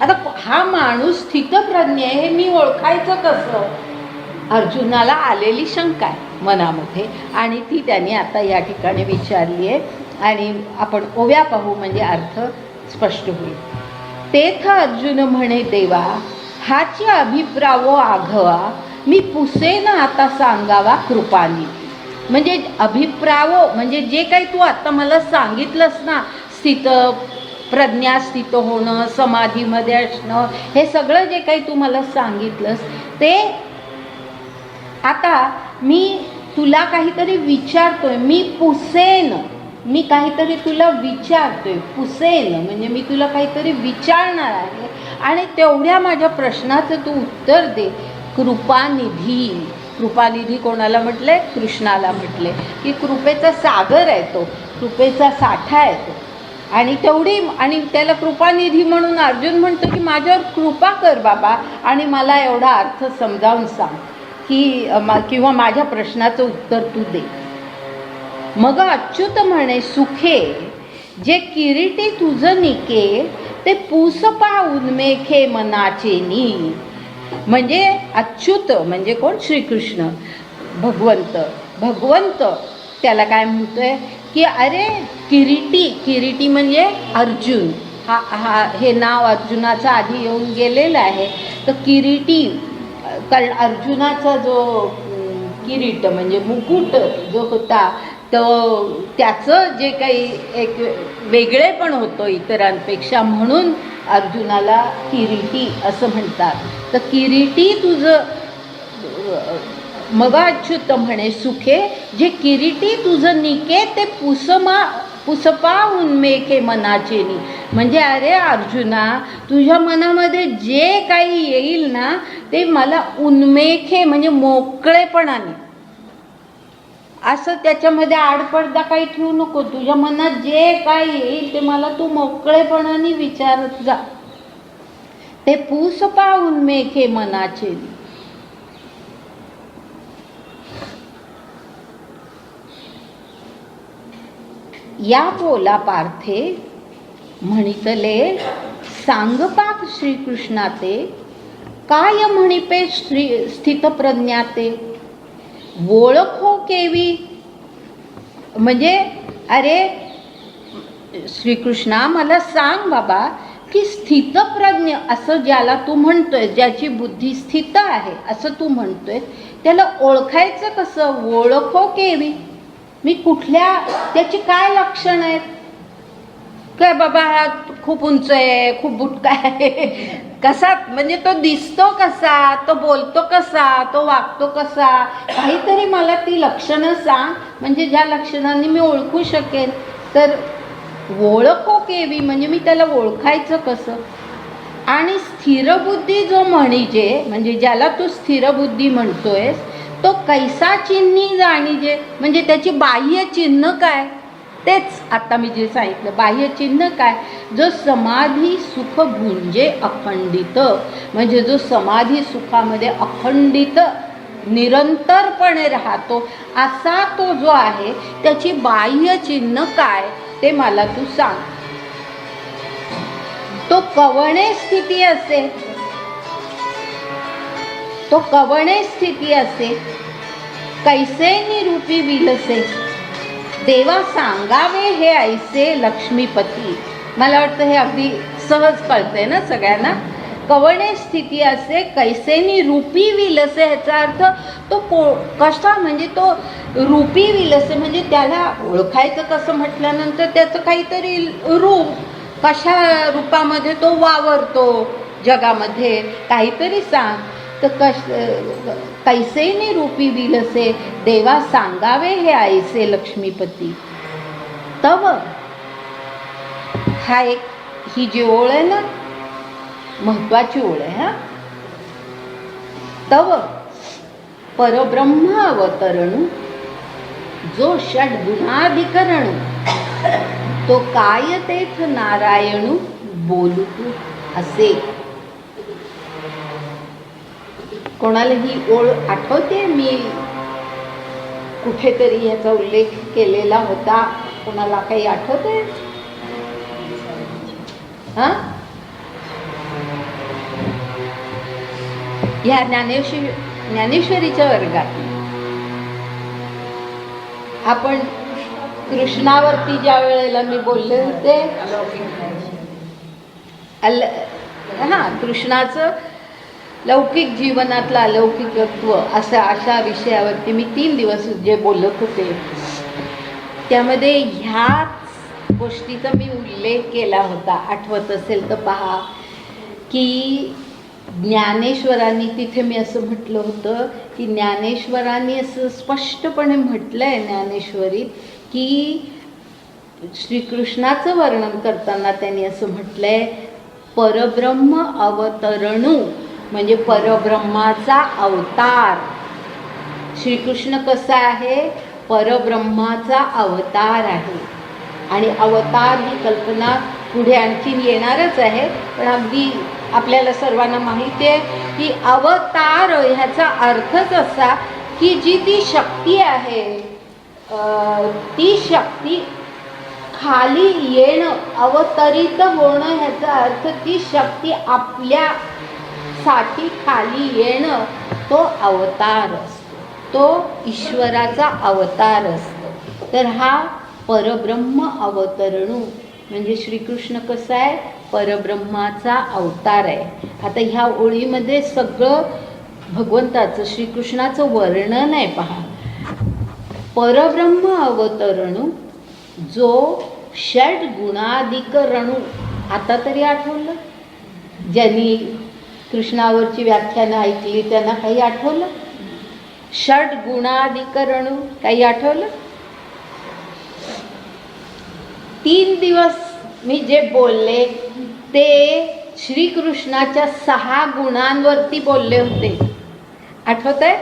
आता हा माणूस स्थितप्रज्ञ आहे, हे मी ओळखायचं कसं? अर्जुनाला आलेली शंका आहे मनामध्ये आणि ती त्याने आता या ठिकाणी विचारली आहे. आणि आपण ओव्या पाहू म्हणजे अर्थ स्पष्ट होईल. तेथ अर्जुन म्हणे देवा, हाची अभिप्रावो आघवा, मी पुसेन आता सांगावा कृपानी. म्हणजे अभिप्रावो म्हणजे जे काही तू आता मला सांगितलंस ना, प्रज्ञा स्थित होणं, समाधीमध्ये असणं, हे सगळं जे काही तू मला सांगितलंस ते आता मी तुला काहीतरी विचारतोय. मी पुसेन, मी काहीतरी तुला विचारतोय. पुसेन म्हणजे मी तुला काहीतरी विचारणार आहे आणि तेवढ्या माझ्या प्रश्नाचं तू उत्तर दे. कृपानिधी, कृपानिधी कोणाला म्हटले? कृष्णाला म्हटले की कृपेचा सागर आहे तो, कृपेचा साठा आहे तो. आणि तेवढी, आणि त्याला कृपानिधी म्हणून अर्जुन म्हणतो की माझ्यावर कृपा कर बाबा आणि मला एवढा अर्थ समजावून सांग की किंवा माझ्या प्रश्नाचं उत्तर तू दे. मग अच्युत म्हणे सुखे जे किरीटी तुझं निके ते पूसपा उन्मेखे मनाचे नी. म्हणजे अच्युत म्हणजे कोण? श्रीकृष्ण, भगवंत. भगवंत त्याला काय म्हणतोय की अरे किरीटी, किरीटी म्हणजे अर्जुन. हे नाव अर्जुनाचं आधी येऊन गेलेलं आहे. तर किरीटी, कारण अर्जुनाचा जो किरीट म्हणजे मुकुट जो होता तो त्याचं जे काही एक वेगळेपण होतं इतरांपेक्षा, म्हणून अर्जुनाला किरीटी असं म्हणतात. तर किरीटी तुझं, मग अच्युत म्हणे सुखे जे किरीटी तुझं निके ते पुसपा उन्मेखे मनाचे नी. म्हणजे अरे अर्जुना, तुझ्या मनामध्ये जे काही येईल ना ते मला उन्मेखे म्हणजे मोकळेपणाने, असं त्याच्यामध्ये आडपडदा काही ठेवू नको. तुझ्या मनात जे काय येईल ते मला तू मोकळेपणाने विचारत जा. ते पूसपा उन्मेखे मनाचे. या बोला पार्थे म्हणितले सांगपाक श्रीकृष्णाते काय म्हणिपे स्थितप्रज्ञाते ओळखो केवी. म्हणजे अरे श्रीकृष्णा मला सांग बाबा की स्थितप्रज्ञ असं ज्याला तू म्हणतोय, ज्याची बुद्धी स्थित आहे असं तू म्हणतोय, त्याला ओळखायचं कसं? ओळखो केवी, मी कुठल्या, त्याची काय लक्षणं आहेत? काय बाबा हा खूप उंच आहे, खूप बुटका आहे, कसा म्हणजे तो दिसतो कसा, तो बोलतो कसा, तो वागतो कसा, काहीतरी मला ती लक्षणं सांग म्हणजे ज्या लक्षणांनी मी ओळखू शकेन. तर ओळखो केवी म्हणजे मी त्याला ओळखायचं कसं? आणि स्थिरबुद्धी जो म्हणजे ज्याला तू स्थिरबुद्धी म्हणतोयस तो कैसा चिन्ही जाणीजे, म्हणजे त्याची बाह्य चिन्ह काय? तेच आता मी जे सांगितलं, बाह्य चिन्ह काय? जो समाधी सुख भुंजे अखंडित, म्हणजे जो समाधी सुखामध्ये अखंडित निरंतरपणे राहतो असा तो जो आहे, त्याची बाह्य चिन्ह काय ते मला तू सांग. तो कवणे स्थिती असे, तो कवणे स्थिती असे, कैसे निरूपी विलसे, देवा सांगावे हे ऐसे लक्ष्मीपती. मला वाटतं हे अगदी सहज कळतंय ना सगळ्यांना. कवणे स्थिती असे कैसेनी रूपी विलसे, ह्याचा अर्थ तो कसा, म्हणजे तो रूपी विलसे म्हणजे त्याला ओळखायचं कसं म्हटल्यानंतर त्याचं काहीतरी रूप, कशा रूपामध्ये तो वावरतो जगामध्ये काहीतरी सांग. तर कैसेनी रूपी विलसे, देवा सांगावे हे ऐसे लक्ष्मीपती. तव हा एक, ही जी ओळ आहे ना महत्वाची ओळ आहे हा. तव परब्रह्म अवतरणू जो षड्गुणाधिकरणू तो काय तेथ नारायणू बोलू तू असे. कोणाला ही ओळ आठवते? मी कुठेतरी याचा उल्लेख केलेला होता. कोणाला काही आठवते? हा, ह्या ज्ञानेश्वरीच्या वर्गात आपण कृष्णावरती ज्या वेळेला मी बोलले होते, कृष्णाचं लौकिक जीवनातलं अलौकिकत्व अशा विषयावरती मी 3 दिवस जे बोलत होते, त्यामध्ये ह्याच गोष्टीचा मी उल्लेख केला होता. आठवत असेल तर पहा की ज्ञानेश्वरांनी, तिथे मी असं म्हटलं होतं की ज्ञानेश्वरांनी असं स्पष्टपणे म्हटलं आहे ज्ञानेश्वरीत की श्रीकृष्णाचं वर्णन करताना त्यांनी असं म्हटलं आहे, परब्रह्म अवतरणू म्हणजे परब्रह्माचा अवतार. श्रीकृष्ण कसा आहे? परब्रह्माचा अवतार आहे. आणि अवतार ही कल्पना पुढे आणखीन येणारच आहे, पण अगदी आपल्याला सर्वांना माहिती आहे की अवतार ह्याचा अर्थच असा की जी ती शक्ती आहे, ती शक्ती खाली येणं, अवतरित होणं, ह्याचा अर्थ ती शक्ती आपल्यासाठी खाली येणं, तो अवतार असतो, तो ईश्वराचा अवतार असतो. तर हा परब्रह्म अवतरणू म्हणजे श्रीकृष्ण कसा आहे? परब्रह्माचा अवतार आहे. आता ह्या ओळीमध्ये सगळं भगवंताचं, श्रीकृष्णाचं वर्णन आहे. पहा, परब्रह्म अवतरणू जो षड गुणाधिक रणू. आता तरी आठवलं? ज्यांनी कृष्णावरची व्याख्यानं ऐकली त्यांना काही आठवलं? षड गुणाधिक रणू काही आठवलं? 3 दिवस मी जे बोलले ते श्रीकृष्णाच्या 6 गुणांवरती बोलले होते. आठवत आहे?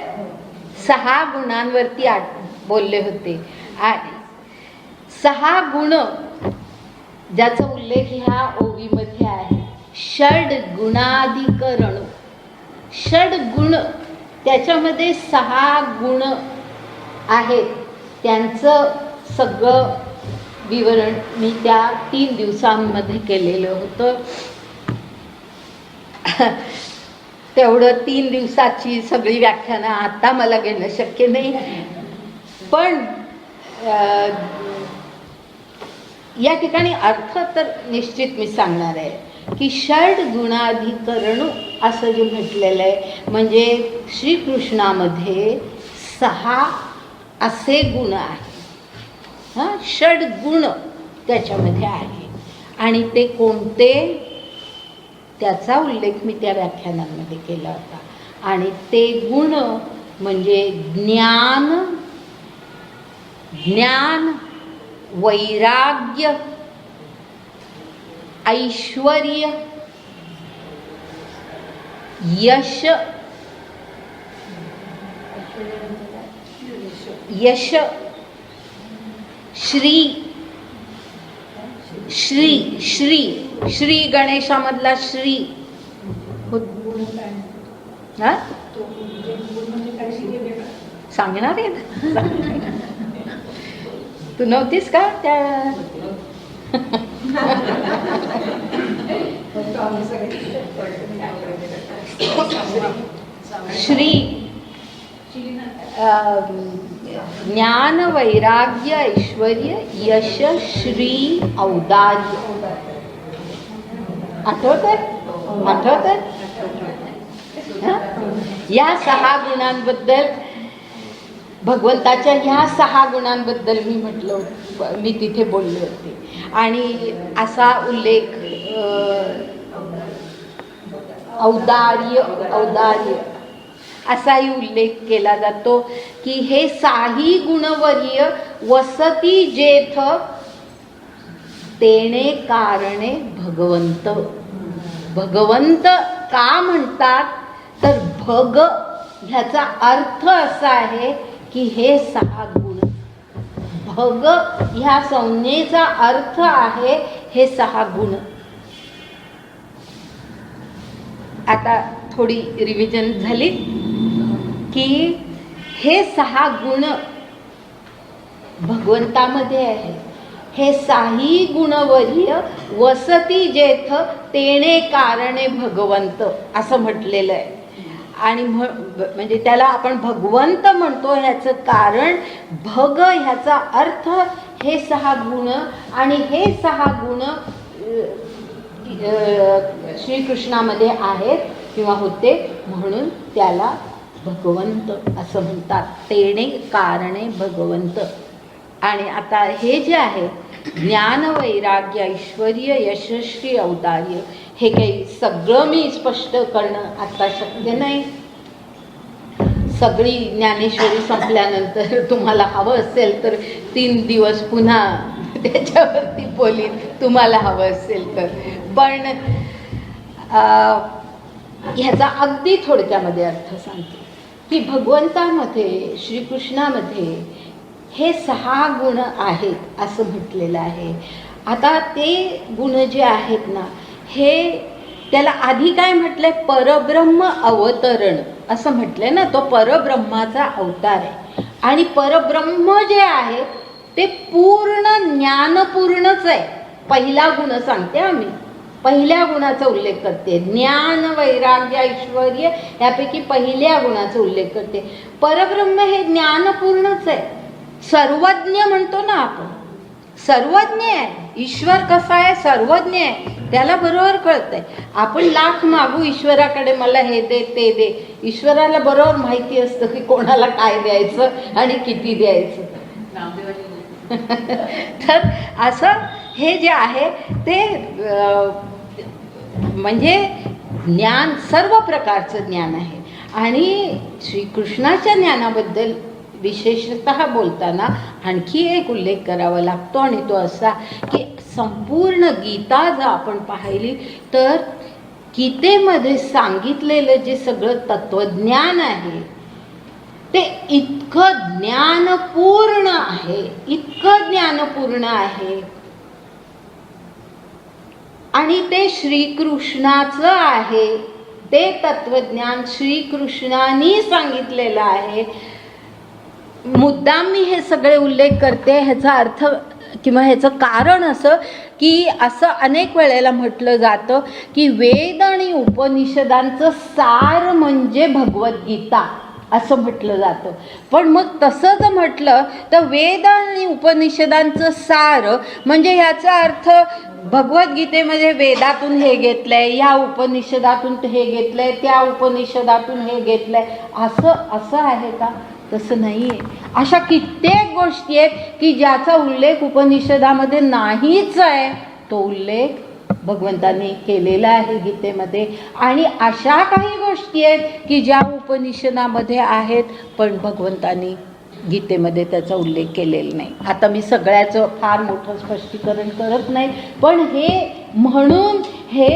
6 गुणांवरती बोलले होते. आणि 6 गुण ज्याचा उल्लेख ह्या ओवीमध्ये आहे. षड गुणाधिकरण. षड गुण, त्याच्यामध्ये 6 गुण आहेत. त्यांचं सगळं विवरण मी त्या 3 दिवसांमध्ये केलेलं होतं. तेवढं 3 दिवसाची सगळी व्याख्यानं आता मला घेणं शक्य नाही, पण या ठिकाणी अर्थ तर निश्चित मी सांगणार आहे की षड गुणाधिकरण असं जे म्हटलेलं आहे म्हणजे श्रीकृष्णामध्ये 6 असे गुण आहेत. षड गुण त्याच्यामध्ये आहे. आणि ते कोणते, त्याचा उल्लेख मी त्या व्याख्यानांमध्ये केला होता. आणि ते गुण म्हणजे ज्ञान, ज्ञान, वैराग्य, ऐश्वर्य, यश, यश, श्री, श्री, श्री, श्री गणेशामधला श्री. हा, सांगणार आहे ना? तू नव्हतीस का त्या? श्री, ज्ञान, वैराग्य, ऐश्वर्य, यश, श्री, औदार्य. आठवतंय? आठवतंय? या 6 गुणांबद्दल, भगवंताच्या ह्या 6 गुणांबद्दल मी म्हटलं, मी तिथे बोलले होते. आणि असा उल्लेख औदार्य, औदार्य असाही उल्लेख केला जातो की हे 6 गुणवर्य वसती जेथ तेणे कारणे भगवंत. भगवंत का म्हणतात तर भग ह्याचा अर्थ असा आहे की हे 6 गुण. भग ह्या संज्ञेचा अर्थ आहे हे 6 गुण. आता थोडी रिव्हिजन झाली की हे 6 गुण भगवंतामध्ये आहे. हे 6 गुणवर्य वसती जेथ तेणे कारणे भगवंत असं म्हटलेलं आहे. आणि म्हणजे त्याला आपण भगवंत म्हणतो ह्याचं कारण भग ह्याचा अर्थ हे 6 गुण. आणि हे 6 गुण श्रीकृष्णामध्ये आहेत किंवा होते म्हणून त्याला भगवंत असं म्हणतात. तेणे कारणे भगवंत. आणि आता हे जे आहे ज्ञान, वैराग्य, ऐश्वर्य, यशस्वी, औदार्य, हे काही सगळं मी स्पष्ट करणं आता शक्य नाही. सगळी ज्ञानेश्वरी संपल्यानंतर तुम्हाला हवं असेल तर 3 दिवस पुन्हा त्याच्यावरती बोलीन, तुम्हाला हवं असेल तर. पण ह्याचा अगदी थोडक्यामध्ये अर्थ सांगते की भगवंतामध्ये, श्रीकृष्णामध्ये हे 6 गुण आहेत असं म्हटलेलं आहे. आता ते गुण जे आहेत ना, हे त्याला आधी काय म्हटलंय, परब्रह्म अवतरण असं म्हटलंय ना. तो परब्रह्माचा अवतार आहे आणि परब्रह्म जे आहे ते पूर्ण ज्ञानपूर्णच आहे. पहिला गुण सांगते आम्ही, पहिल्या गुणाचा उल्लेख करते. ज्ञान, वैराग्य, ऐश्वर्य यापैकी पहिल्या गुणाचा उल्लेख करते. परब्रह्म हे ज्ञानपूर्णच आहे. सर्वज्ञ म्हणतो ना आपण, सर्वज्ञ आहे. ईश्वर कसा आहे, सर्वज्ञ आहे. त्याला बरोबर कळतंय. आपण लाख मागू ईश्वराकडे, मला हे दे ते दे, ईश्वराला बरोबर माहिती असतं की कोणाला काय द्यायचं आणि किती द्यायचं. तर असं हे जे आहे ते म्हणजे ज्ञान सर्व प्रकारचं ज्ञान आहे. आणि श्रीकृष्णाच्या ज्ञानाबद्दल विशेषतः बोलताना आणखी एक उल्लेख करावा लागतो आणि तो असा की संपूर्ण गीता जर आपण पाहिली तर गीतेमध्ये सांगितलेलं जे सगळं तत्वज्ञान आहे ते इतकं ज्ञानपूर्ण आहे, इतकं ज्ञानपूर्ण आहे. आणि ते श्रीकृष्णाचं आहे. ते तत्वज्ञान श्रीकृष्णाने सांगितलेलं आहे. मुद्दाम मी हे सगळे उल्लेख करते. ह्याचा अर्थ किंवा ह्याचं कारण असं की असं अनेक वेळेला म्हटलं जातं की वेद आणि उपनिषदांचं सार म्हणजे भगवद्गीता असं म्हटलं जातं. पण मग तसं जर म्हटलं तर वेद आणि उपनिषदांचं सार म्हणजे ह्याचा अर्थ भगवद्गीतेमध्ये वेदातून हे घेतलंय, या उपनिषदातून हे घेतलंय, त्या उपनिषदातून हे घेतलंय, असं आहे का? तसं नाही आहे. अशा कित्येक गोष्टी आहेत की ज्याचा उल्लेख उपनिषदामध्ये नाहीच आहे, तो उल्लेख भगवंताने केलेला आहे गीतेमध्ये. आणि अशा काही गोष्टी आहेत की ज्या उपनिषदामध्ये आहेत पण भगवंताने गीतेमध्ये त्याचा उल्लेख केलेला नाही. आता मी सगळ्याचं फार मोठं स्पष्टीकरण करत नाही, पण हे म्हणून हे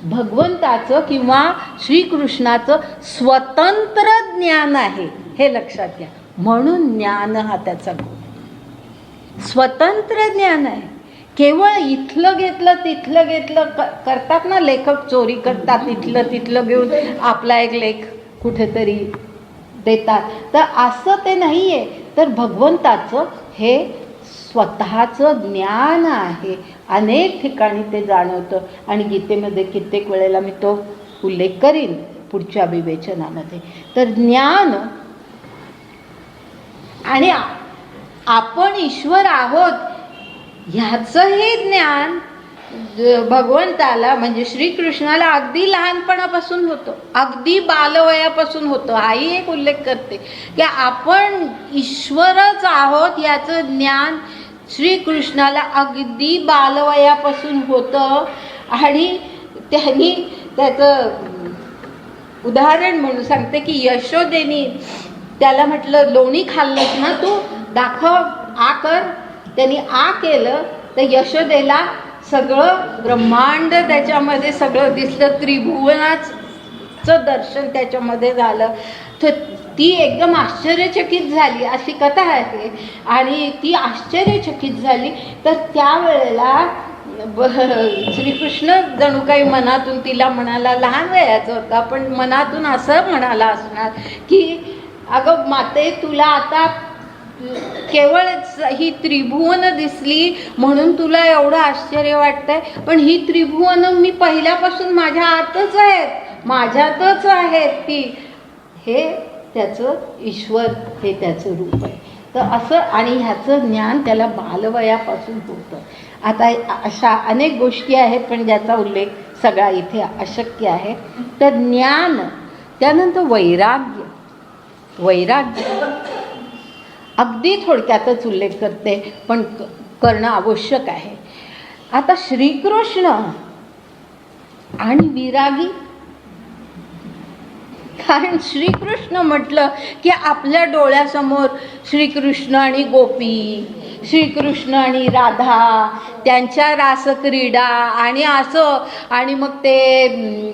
भगवंताचं किंवा श्रीकृष्णाचं स्वतंत्र ज्ञान आहे, हे लक्षात घ्या. म्हणून ज्ञान हा त्याचा गुण स्वतंत्र ज्ञान आहे. केवळ इथलं घेतलं तिथलं घेतलं करतात ना लेखक, चोरी करतात, इथलं तिथलं घेऊन आपला एक लेख कुठेतरी देतात. तर असं ते नाही आहे. तर भगवंताचं हे स्वतःचं ज्ञान आहे. अनेक ठिकाणी ते जाणवतं आणि गीतेमध्ये कित्येक वेळेला मी तो उल्लेख करीन पुढच्या विवेचनामध्ये. तर ज्ञान आणि आपण ईश्वर आहोत ह्याचंही ज्ञान भगवंताला म्हणजे श्रीकृष्णाला अगदी लहानपणापासून होतं, अगदी बालवयापासून होतं. हाही एक उल्लेख करते की आपण ईश्वरच आहोत याचं ज्ञान श्रीकृष्णाला अगदी बालवयापासून होतं. आणि त्यांनी त्याचं उदाहरण म्हणून सांगते की यशोदेनी त्याला म्हटलं लोणी खाल्लंस ना तू, दाखव, आ कर. त्यांनी आ केलं तर यशोदेला सगळं ब्रह्मांड त्याच्यामध्ये सगळं दिसलं, त्रिभुवनाचं दर्शन त्याच्यामध्ये झालं. तर ती एकदम आश्चर्यचकित झाली, अशी कथा आहे. आणि ती आश्चर्यचकित झाली. तर त्यावेळेला श्रीकृष्ण जणू काही मनातून तिला म्हणाला, लहान वयाचं होता पण मनातून असं म्हणाला असणार की अगं माते, तुला आता केवळ ही त्रिभुवन दिसली म्हणून तुला एवढं आश्चर्य वाटतंय, पण ही त्रिभुवन मी पहिल्यापासून माझ्या आतच आहेत, माझ्यातच आहेत ती. हे त्याचं ईश्वर, हे त्याचं रूप आहे. तर असं आणि ह्याचं ज्ञान त्याला बालवयापासून होतं. आता अशा अनेक गोष्टी आहेत पण ज्याचा उल्लेख सगळा इथे अशक्य आहे. तर ज्ञान, त्यानंतर वैराग्य. वैराग्य अगदी थोडक्यातच उल्लेख करते पण करणं आवश्यक आहे. आता श्रीकृष्ण आणि विरागी कारण श्रीकृष्ण म्हटलं की आपल्या डोळ्यासमोर श्रीकृष्ण आणि गोपी, श्रीकृष्ण आणि राधा, त्यांच्या रासक्रीडा आणि असं, आणि मग ते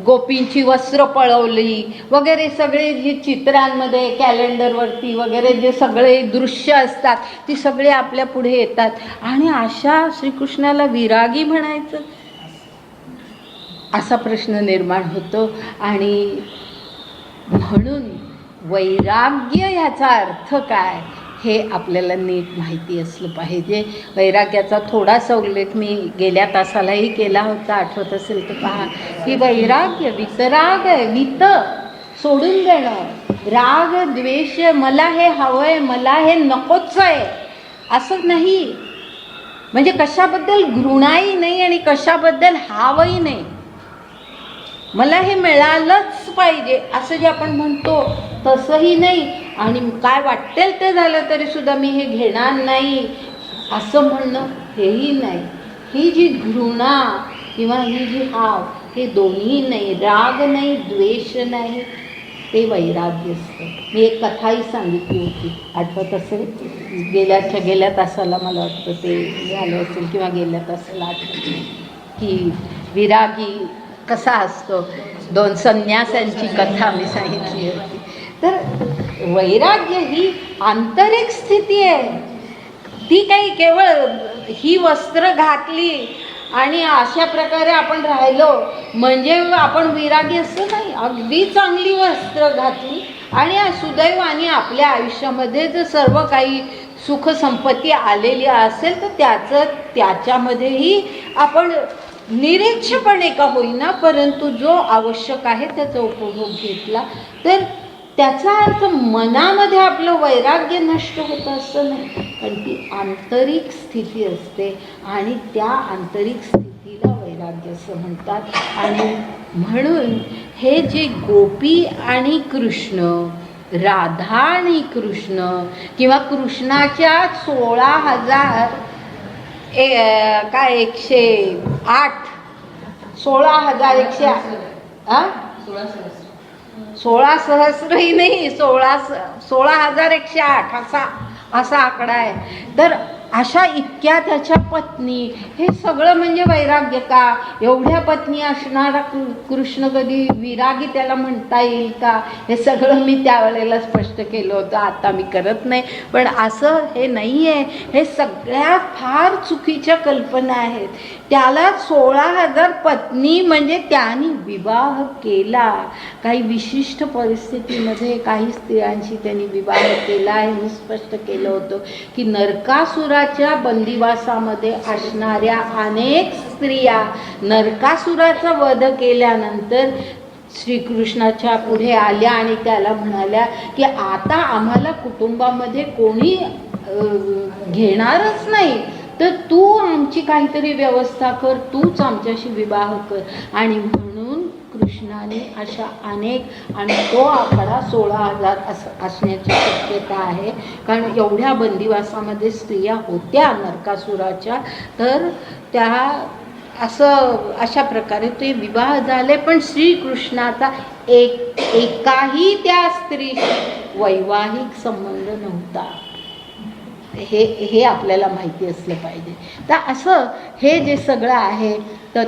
गोपींची वस्त्र पळवली वगैरे सगळे जे चित्रांमध्ये कॅलेंडरवरती वगैरे जे सगळे दृश्य असतात ती सगळे आपल्या पुढे येतात. आणि अशा श्रीकृष्णाला विरागी म्हणायचं असा प्रश्न निर्माण होतो. आणि म्हणून वैराग्य ह्याचा अर्थ काय हे आपल्याला नीट माहिती असलं पाहिजे. वैराग्याचा थोडासा उल्लेख मी गेल्या तासालाही केला होता, आठवत असेल तर पहा, की वैराग्य वितराग आहे, वित सोडून देणं, राग द्वेष, मला हे हवंय मला हे नकोच आहे असं नाही. म्हणजे कशाबद्दल घृणाही नाही आणि कशाबद्दल हावही नाही, मला हे मिळालंच पाहिजे असं जे आपण म्हणतो तसंही नाही, आणि काय वाटेल ते झालं तरी सुद्धा मी हे घेणार नाही असं म्हणणं हेही नाही. ही जी घृणा किंवा ही जी हाव हे दोन्ही नाही, राग नाही द्वेष नाही, ते वैराग्य असतं. मी एक कथाही सांगितली होती, आठवत असेल, गेल्या तासाला मला वाटतं ते झालं असेल किंवा गेल्या तासाला आठवत नाही, की विरागी कसा असतो. 2 संन्यासांची कथा मी सांगितली होती. तर वैराग्य ही आंतरिक स्थिती आहे, ती काही केवळ ही वस्त्र घातली आणि अशा प्रकारे आपण राहिलो म्हणजे आपण विरागी असं नाही. अगदी चांगली वस्त्र घातली आणि सुदैवाने आपल्या आयुष्यामध्ये जर सर्व काही सुख संपत्ती आलेली असेल तर त्याच्यामध्येही आपण निरीक्षपणे का होईना परंतु जो आवश्यक आहे त्याचा उपभोग घेतला तर त्याचा अर्थ मनामध्ये आपलं वैराग्य नष्ट होतं असं नाही, पण ती आंतरिक स्थिती असते आणि त्या आंतरिक स्थितीला वैराग्य असं म्हणतात. आणि म्हणून हे जे गोपी आणि कृष्ण, राधा आणि कृष्ण किंवा कृष्णाच्या 16,000 काय 108 16,108 16 सहस्रही नाही 16,108 असा आकडा आहे. तर अशा इतक्या त्याच्या पत्नी, हे सगळं म्हणजे वैराग्य का? एवढ्या पत्नी असणारा कृष्ण कधी विरागी त्याला म्हणता येईल का? हे सगळं मी त्यावेळेला स्पष्ट केलं होतं, आता मी करत नाही. पण असं हे नाही आहे, हे सगळ्या फार चुकीच्या कल्पना आहेत. त्याला 16,000 पत्नी म्हणजे त्यांनी विवाह केला. काही विशिष्ट परिस्थितीमध्ये काही स्त्रियांशी त्यांनी विवाह केला आहे. मी स्पष्ट केलं होतं की नरकासुराच्या बंदिवासामध्ये असणाऱ्या अनेक स्त्रिया नरकासुराचा वध केल्यानंतर श्रीकृष्णाच्या पुढे आल्या आणि त्याला म्हणाल्या की आता आम्हाला कुटुंबामध्ये कोणी घेणारच नाही, तर तू आमची काहीतरी व्यवस्था कर, तूच आमच्याशी विवाह कर. आणि म्हणून कृष्णाने अशा अनेक, आणि तो आकडा 16,000 असण्याची शक्यता आहे, कारण एवढ्या बंदिवासामध्ये स्त्रिया होत्या नरकासुराच्या. तर त्या अशा प्रकारे ते विवाह झाले. पण श्रीकृष्णाचा एकाही त्या स्त्रीशी वैवाहिक संबंध नव्हता. हे आपल्याला माहिती असलं पाहिजे. तर असं हे जे सगळं आहे तर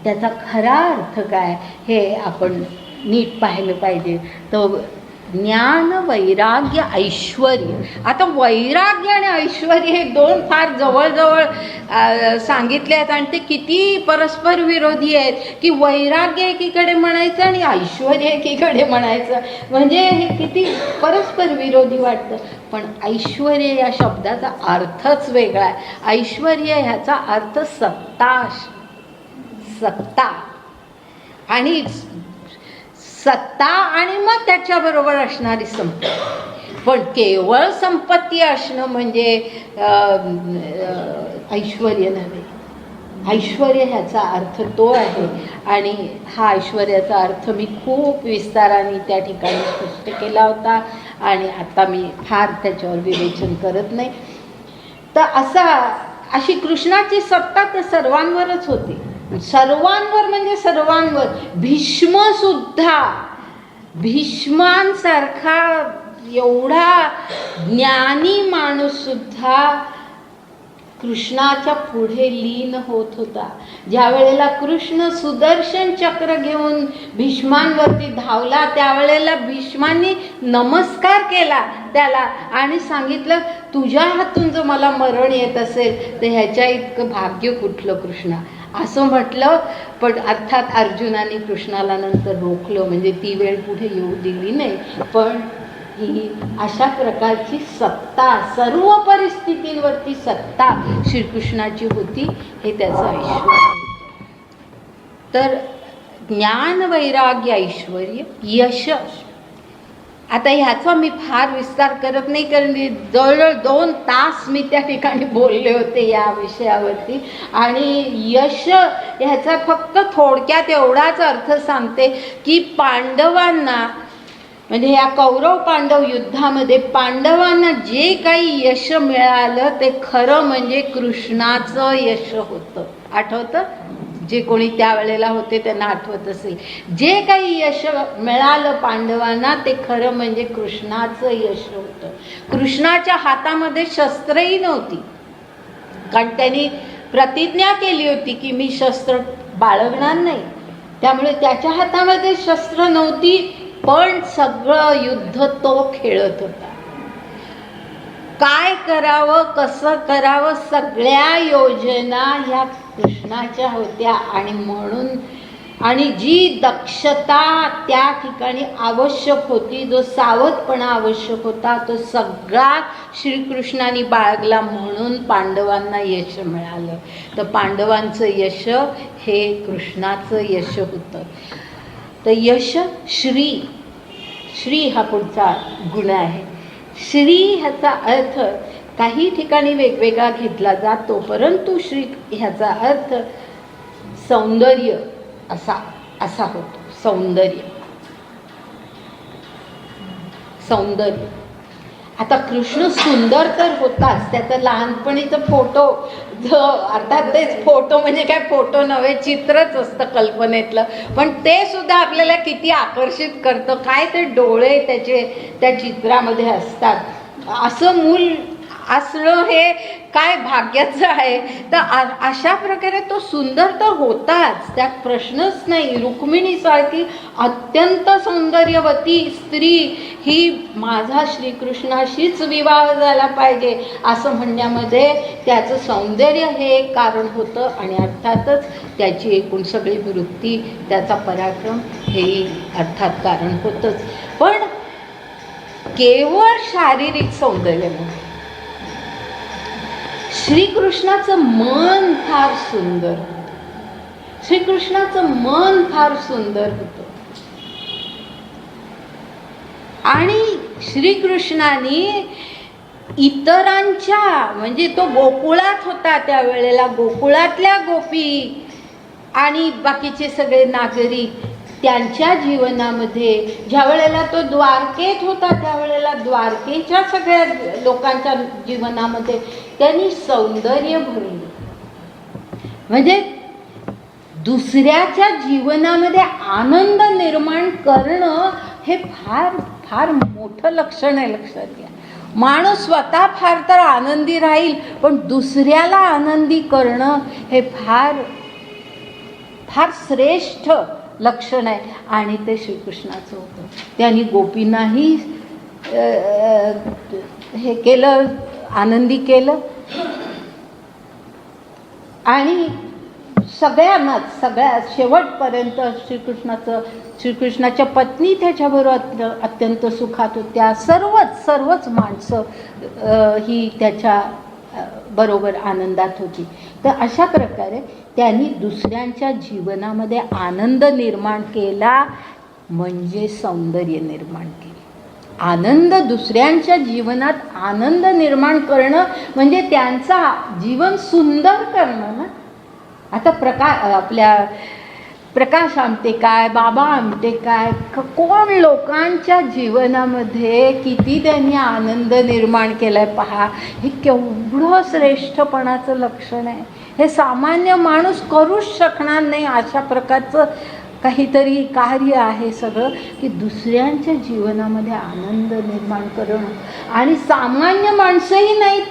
त्याचा खरा अर्थ काय हे आपण नीट पाहिलं पाहिजे. तर ज्ञान, वैराग्य, ऐश्वर्य. आता वैराग्य आणि ऐश्वर्य हे 2 फार जवळजवळ सांगितले आहेत आणि ते किती परस्पर विरोधी आहेत की वैराग्य एकीकडे म्हणायचं आणि ऐश्वर्य एकीकडे म्हणायचं, म्हणजे हे किती परस्पर विरोधी वाटतं. पण ऐश्वर्य या शब्दाचा अर्थच वेगळा आहे. ऐश्वर्य ह्याचा अर्थ सत्ता आणि सत्ता आणि मग त्याच्याबरोबर असणारी संपत्ती. पण केवळ संपत्ती असणं म्हणजे ऐश्वर्य नव्हे. ऐश्वर्य ह्याचा अर्थ तो आहे, आणि हा ऐश्वर्याचा अर्थ मी खूप विस्ताराने त्या ठिकाणी स्पष्ट केला होता आणि आता मी फार त्याच्यावर विवेचन करत नाही. तर अशी कृष्णाची सत्ता तर सर्वांवरच होती. सर्वांवर म्हणजे सर्वांवर. भीष्मसुद्धा, भीष्मांसारखा एवढा ज्ञानी माणूससुद्धा कृष्णाच्या पुढे लीन होत होता. ज्या वेळेला कृष्ण सुदर्शन चक्र घेऊन भीष्मांवरती धावला, त्यावेळेला भीष्मांनी नमस्कार केला त्याला आणि सांगितलं, तुझ्या हातून जर मला मरण येत असेल तर ह्याच्या इतकं भाग्य कुठलं कृष्णा, असं म्हटलं. पण अर्थात अर्जुनाने कृष्णाला नंतर रोखलं, म्हणजे ती वेळ पुढे येऊ दिली नाही. पण ही अशा प्रकारची सत्ता, सर्व परिस्थितींवरती सत्ता श्रीकृष्णाची होती, हे त्याचं ऐश्वर्य होतं. तर ज्ञान, वैराग्य, ऐश्वर्य, यश. आता ह्याचा मी फार विस्तार करत नाही, कारण जवळजवळ 2 तास मी त्या ठिकाणी बोलले होते या विषयावरती. आणि यश ह्याचा फक्त थोडक्यात एवढाच अर्थ सांगते की पांडवांना, म्हणजे या कौरव पांडव युद्धामध्ये पांडवांना जे काही यश मिळालं ते खरं म्हणजे कृष्णाचं यश होतं. आठवतं? जे कोणी त्यावेळेला होते त्यांना आठवत असेल. जे काही यश मिळालं पांडवांना ते खरं म्हणजे कृष्णाचं यश होतं. कृष्णाच्या हातामध्ये शस्त्रही नव्हती, कारण त्यांनी प्रतिज्ञा केली होती की मी शस्त्र बाळगणार नाही. त्यामुळे त्याच्या हातामध्ये शस्त्र नव्हती, पण सगळं युद्ध तो खेळत होता. काय करावं, कसं करावं, सगळ्या योजना ह्या कृष्णाच्या होत्या. आणि म्हणून, आणि जी दक्षता त्या ठिकाणी आवश्यक होती, जो सावधपणा आवश्यक होता, तो सगळा श्रीकृष्णाने बाळगला. म्हणून पांडवांना यश मिळालं. तर पांडवांचं यश हे कृष्णाचं यश होतं. तर यश, श्री, श्री हा पुढचा गुण आहे. श्री ह्याचा अर्थ काही ठिकाणी वेगवेगळा घेतला जातो, परंतु श्री ह्याचा अर्थ सौंदर्य असा होतो. सौंदर्य, सौंदर्य. आता कृष्ण सुंदर तर होताच, त्याचं लहानपणीचं फोटो, अर्थात तेच फोटो म्हणजे काय, फोटो नव्हे, चित्रच असतं कल्पनेतलं, पण ते सुद्धा आपल्याला किती आकर्षित करतं. काय ते डोळे त्याचे त्या चित्रामध्ये असतात. असं मूल असणं हे काय भाग्याचं आहे. तर अशा प्रकारे तो सुंदर तर होताच, त्यात प्रश्नच नाही. रुक्मिणीसारखी अत्यंत सौंदर्यवती स्त्री ही माझा श्रीकृष्णाशीच विवाह झाला पाहिजे असं म्हणण्यामध्ये त्याचं सौंदर्य हे एक कारण होतं. आणि अर्थातच त्याची एकूण सगळी वृत्ती, त्याचा पराक्रम हे अर्थात कारण होतंच. पण केवळ शारीरिक सौंदर्य नाही, श्रीकृष्णाचं मन फार सुंदर होतं. श्रीकृष्णाचं मन फार सुंदर होतं. आणि श्रीकृष्णाने इतरांच्या, म्हणजे तो गोकुळात होता त्यावेळेला, गोकुळातल्या गोपी आणि बाकीचे सगळे नागरिक, त्यांच्या जीवनामध्ये, ज्या वेळेला तो द्वारकेत होता त्यावेळेला द्वारकेच्या सगळ्या लोकांच्या जीवनामध्ये त्यांनी सौंदर्य भरलं. म्हणजे दुसऱ्याच्या जीवनामध्ये आनंद निर्माण करणं हे फार फार मोठं लक्षण आहे. लक्षात घ्या, माणूस स्वतः फार तर आनंदी राहील, पण दुसऱ्याला आनंदी करणं हे फार फार श्रेष्ठ लक्षण आहे. आणि ते श्रीकृष्णाचं होतं. त्यांनी गोपींनाही हे केलं, आनंदी केलं. आणि सगळ्यांनाच, सगळ्या शेवटपर्यंत श्रीकृष्णाच्या पत्नी त्याच्याबरोबर अत्यंत सुखात होत्या. सर्वच माणसं ही त्याच्या बरोबर आनंदात होती. तर अशा प्रकारे त्यांनी दुसऱ्यांच्या जीवनामध्ये आनंद निर्माण केला, म्हणजे सौंदर्य निर्माण केले. आनंद, दुसऱ्यांच्या जीवनात आनंद निर्माण करणं म्हणजे त्यांचा जीवन सुंदर करणं ना. आता आपल्या प्रकाश आमटे काय, बाबा आमटे काय, कोण लोकांच्या जीवनामध्ये किती त्यांनी आनंद निर्माण केलाय पहा. हे केवढं श्रेष्ठपणाचं लक्षण आहे. हे सामान्य माणूस करूच शकणार नाही. अशा प्रकारचं काहीतरी कार्य आहे सगळं, की दुसऱ्यांच्या जीवनामध्ये आनंद निर्माण करणं. आणि सामान्य माणसंही नाही,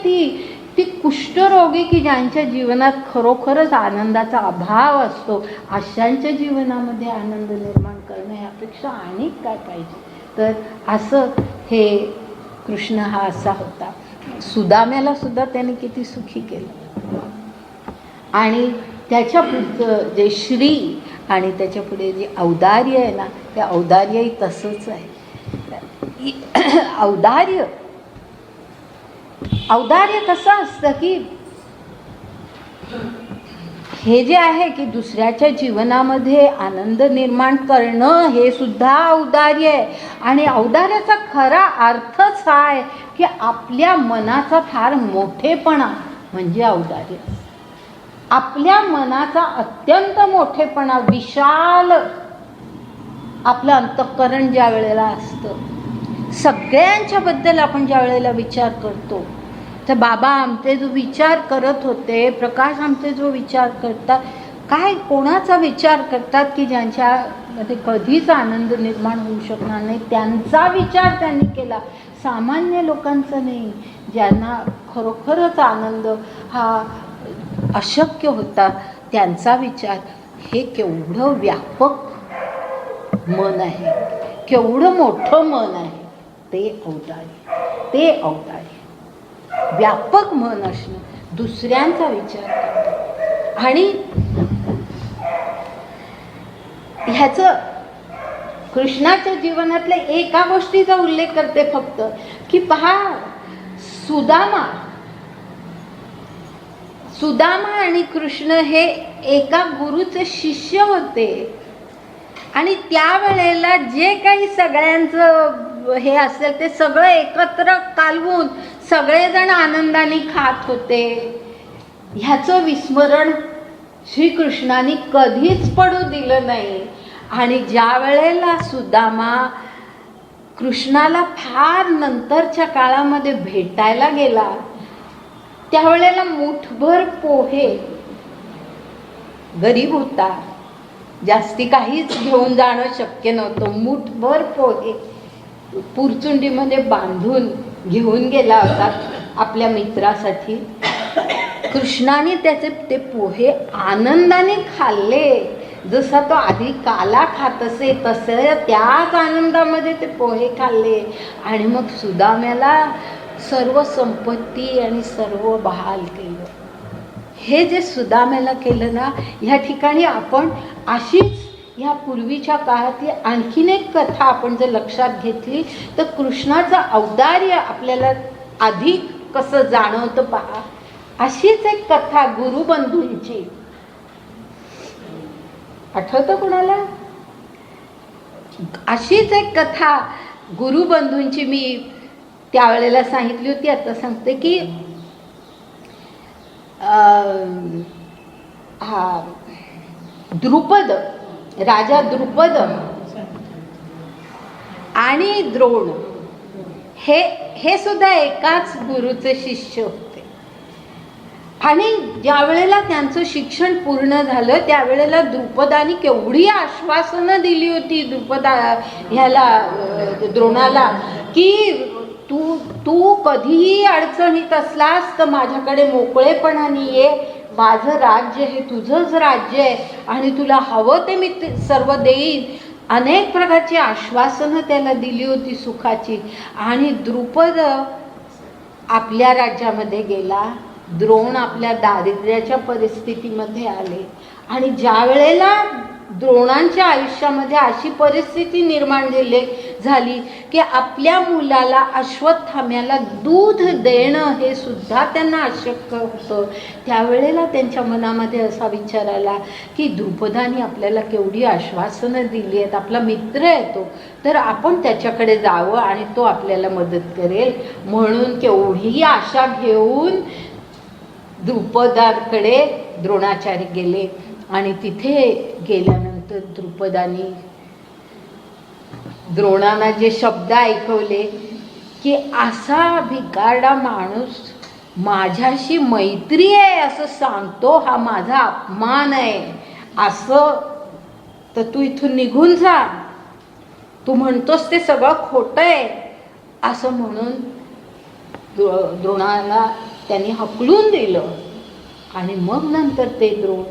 ती कुष्ठरोगी की ज्यांच्या जीवनात खरोखरच आनंदाचा अभाव असतो, अशांच्या जीवनामध्ये आनंद निर्माण करणं यापेक्षा आणि काय पाहिजे. तर असं हे कृष्ण हा असा होता. सुदाम्याला सुद्धा त्याने किती सुखी केलं. आणि त्याच्या पुढचं जे श्री आणि त्याच्या पुढे जे औदार्य आहे ना, ते औदार्यही तसंच आहे. औदार्य कसं असतं की हे जे आहे की दुसऱ्याच्या जीवनामध्ये आनंद निर्माण करणं हे सुद्धा औदार्य आहे. आणि औदार्याचा खरा अर्थच हा आहे की आपल्या मनाचा फार मोठेपणा म्हणजे औदार्य. आपल्या मनाचा अत्यंत मोठेपणा, विशाल आपलं अंतःकरण ज्या वेळेला असतं, सगळ्यांच्याबद्दल आपण ज्या वेळेला विचार करतो, तर बाबा आमचे जो विचार करत होते, प्रकाश आमचे जो विचार करतात, काय कोणाचा विचार करतात की ज्यांच्यामध्ये कधीच आनंद निर्माण होऊ शकणार नाही, त्यांचा विचार त्यांनी केला. सामान्य लोकांचा नाही, ज्यांना खरोखरच आनंद हा अशक्य होता, त्यांचा विचार. हे केवढं व्यापक मन आहे, केवढं मोठं मन आहे. ते औदार्य व्यापक मन असणं, दुसऱ्यांचा विचार करणं. आणि ह्याचं कृष्णाच्या जीवनातल्या एका गोष्टीचा उल्लेख करते फक्त, की पहा सुदामा आणि कृष्ण हे एका गुरुचे शिष्य होते. आणि त्यावेळेला जे काही सगळ्यांचं हे असेल ते सगळं एकत्र कालवून सगळेजण आनंदाने खात होते. ह्याचं विस्मरण श्रीकृष्णाने कधीच पडू दिलं नाही. आणि ज्या वेळेला सुदामा कृष्णाला फार नंतरच्या काळामध्ये भेटायला गेला, त्यावेळेला मुठभर पोहे, गरीब होता, जास्ती काहीच घेऊन जाणं शक्य नव्हतं, मुठभर पोहे पुरचुंडीमध्ये बांधून घेऊन गेला होता आपल्या मित्रासाठी. कृष्णाने त्याचे ते पोहे आनंदाने खाल्ले. जसा तो आधी काला खात असे तसे त्याच आनंदामध्ये ते पोहे खाल्ले. आणि मग सुदाम्याला सर्व संपत्ती आणि सर्व बहाल केलं. हे जे सुदाम्याला केलं ना, ह्या ठिकाणी आपण अशीच ह्या पूर्वीच्या काळातली आणखीन एक कथा आपण जर लक्षात घेतली तर कृष्णाचं औदार्य आपल्याला अधिक कसं जाणवतं पहा. अशीच एक कथा गुरुबंधूंची, आठवतं कोणाला? अशीच एक कथा गुरुबंधूंची मी त्यावेळेला सांगितली होती, आता सांगते की द्रुपद, राजा द्रुपद आणि द्रोण हे सुद्धा एकाच गुरुचे शिष्य होते. आणि ज्या वेळेला त्यांचं शिक्षण पूर्ण झालं त्यावेळेला द्रुपदाने केवढी आश्वासनं दिली होती द्रोणाला, की तू कधीही अडचणीत असलास तर माझ्याकडे मोकळेपणाने ये, माझं राज्य हे तुझंच राज्य आहे आणि तुला हवं ते मी सर्व देईन. अनेक प्रकारची आश्वासनं त्याला दिली होती सुखाची. आणि द्रुपद आपल्या राज्यामध्ये गेला, द्रोण आपल्या दारिद्र्याच्या परिस्थितीमध्ये आले. आणि ज्या वेळेला द्रोणांच्या आयुष्यामध्ये अशी परिस्थिती निर्माण झाली की आपल्या मुलाला अश्वत्थाम्याला दूध देणं हे सुद्धा त्यांना अशक्य होतं, त्यावेळेला त्यांच्या मनामध्ये असा विचार आला की द्रुपदाने आपल्याला केवढी आश्वासनं दिली आहेत, आपला मित्र आहे तो, तर आपण त्याच्याकडे जावं आणि तो आपल्याला मदत करेल. म्हणून केवढी आशा घेऊन द्रुपदाकडे द्रोणाचार्य गेले. आणि तिथे गेल्यानंतर द्रुपदाने द्रोणांना जे शब्द ऐकवले की असा भिकारडा माणूस माझ्याशी मैत्री आहे असं सांगतो, हा माझा अपमान आहे, असं तर तू इथून निघून जा, तू म्हणतोस ते सगळं खोटं आहे असं म्हणून द्रोणाला त्यांनी हकलून दिलं. आणि मग नंतर ते द्रोण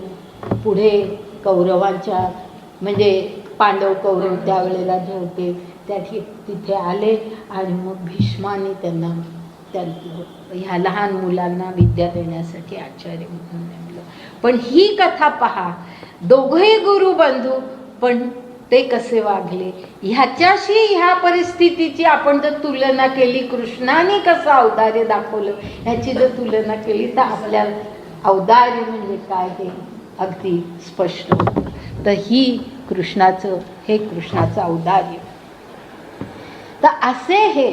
पुढे कौरवांच्या म्हणजे पांडव कौरव त्यावेळेला जे होते तिथे आले आणि मग भीष्माने त्यांना ह्या लहान मुलांना विद्या देण्यासाठी आचार्य म्हणून नेमलं. पण ही कथा पहा, दोघंही गुरुबंधू, पण ते कसे वागले ह्याच्याशी ह्या परिस्थितीची आपण जर तुलना केली, कृष्णाने कसं औदार्य दाखवलं ह्याची जर तुलना केली तर आपल्या औदार्य म्हणजे काय हे अगदी स्पष्ट होतं. तर हे कृष्णाचं औदार्य. तर असे हे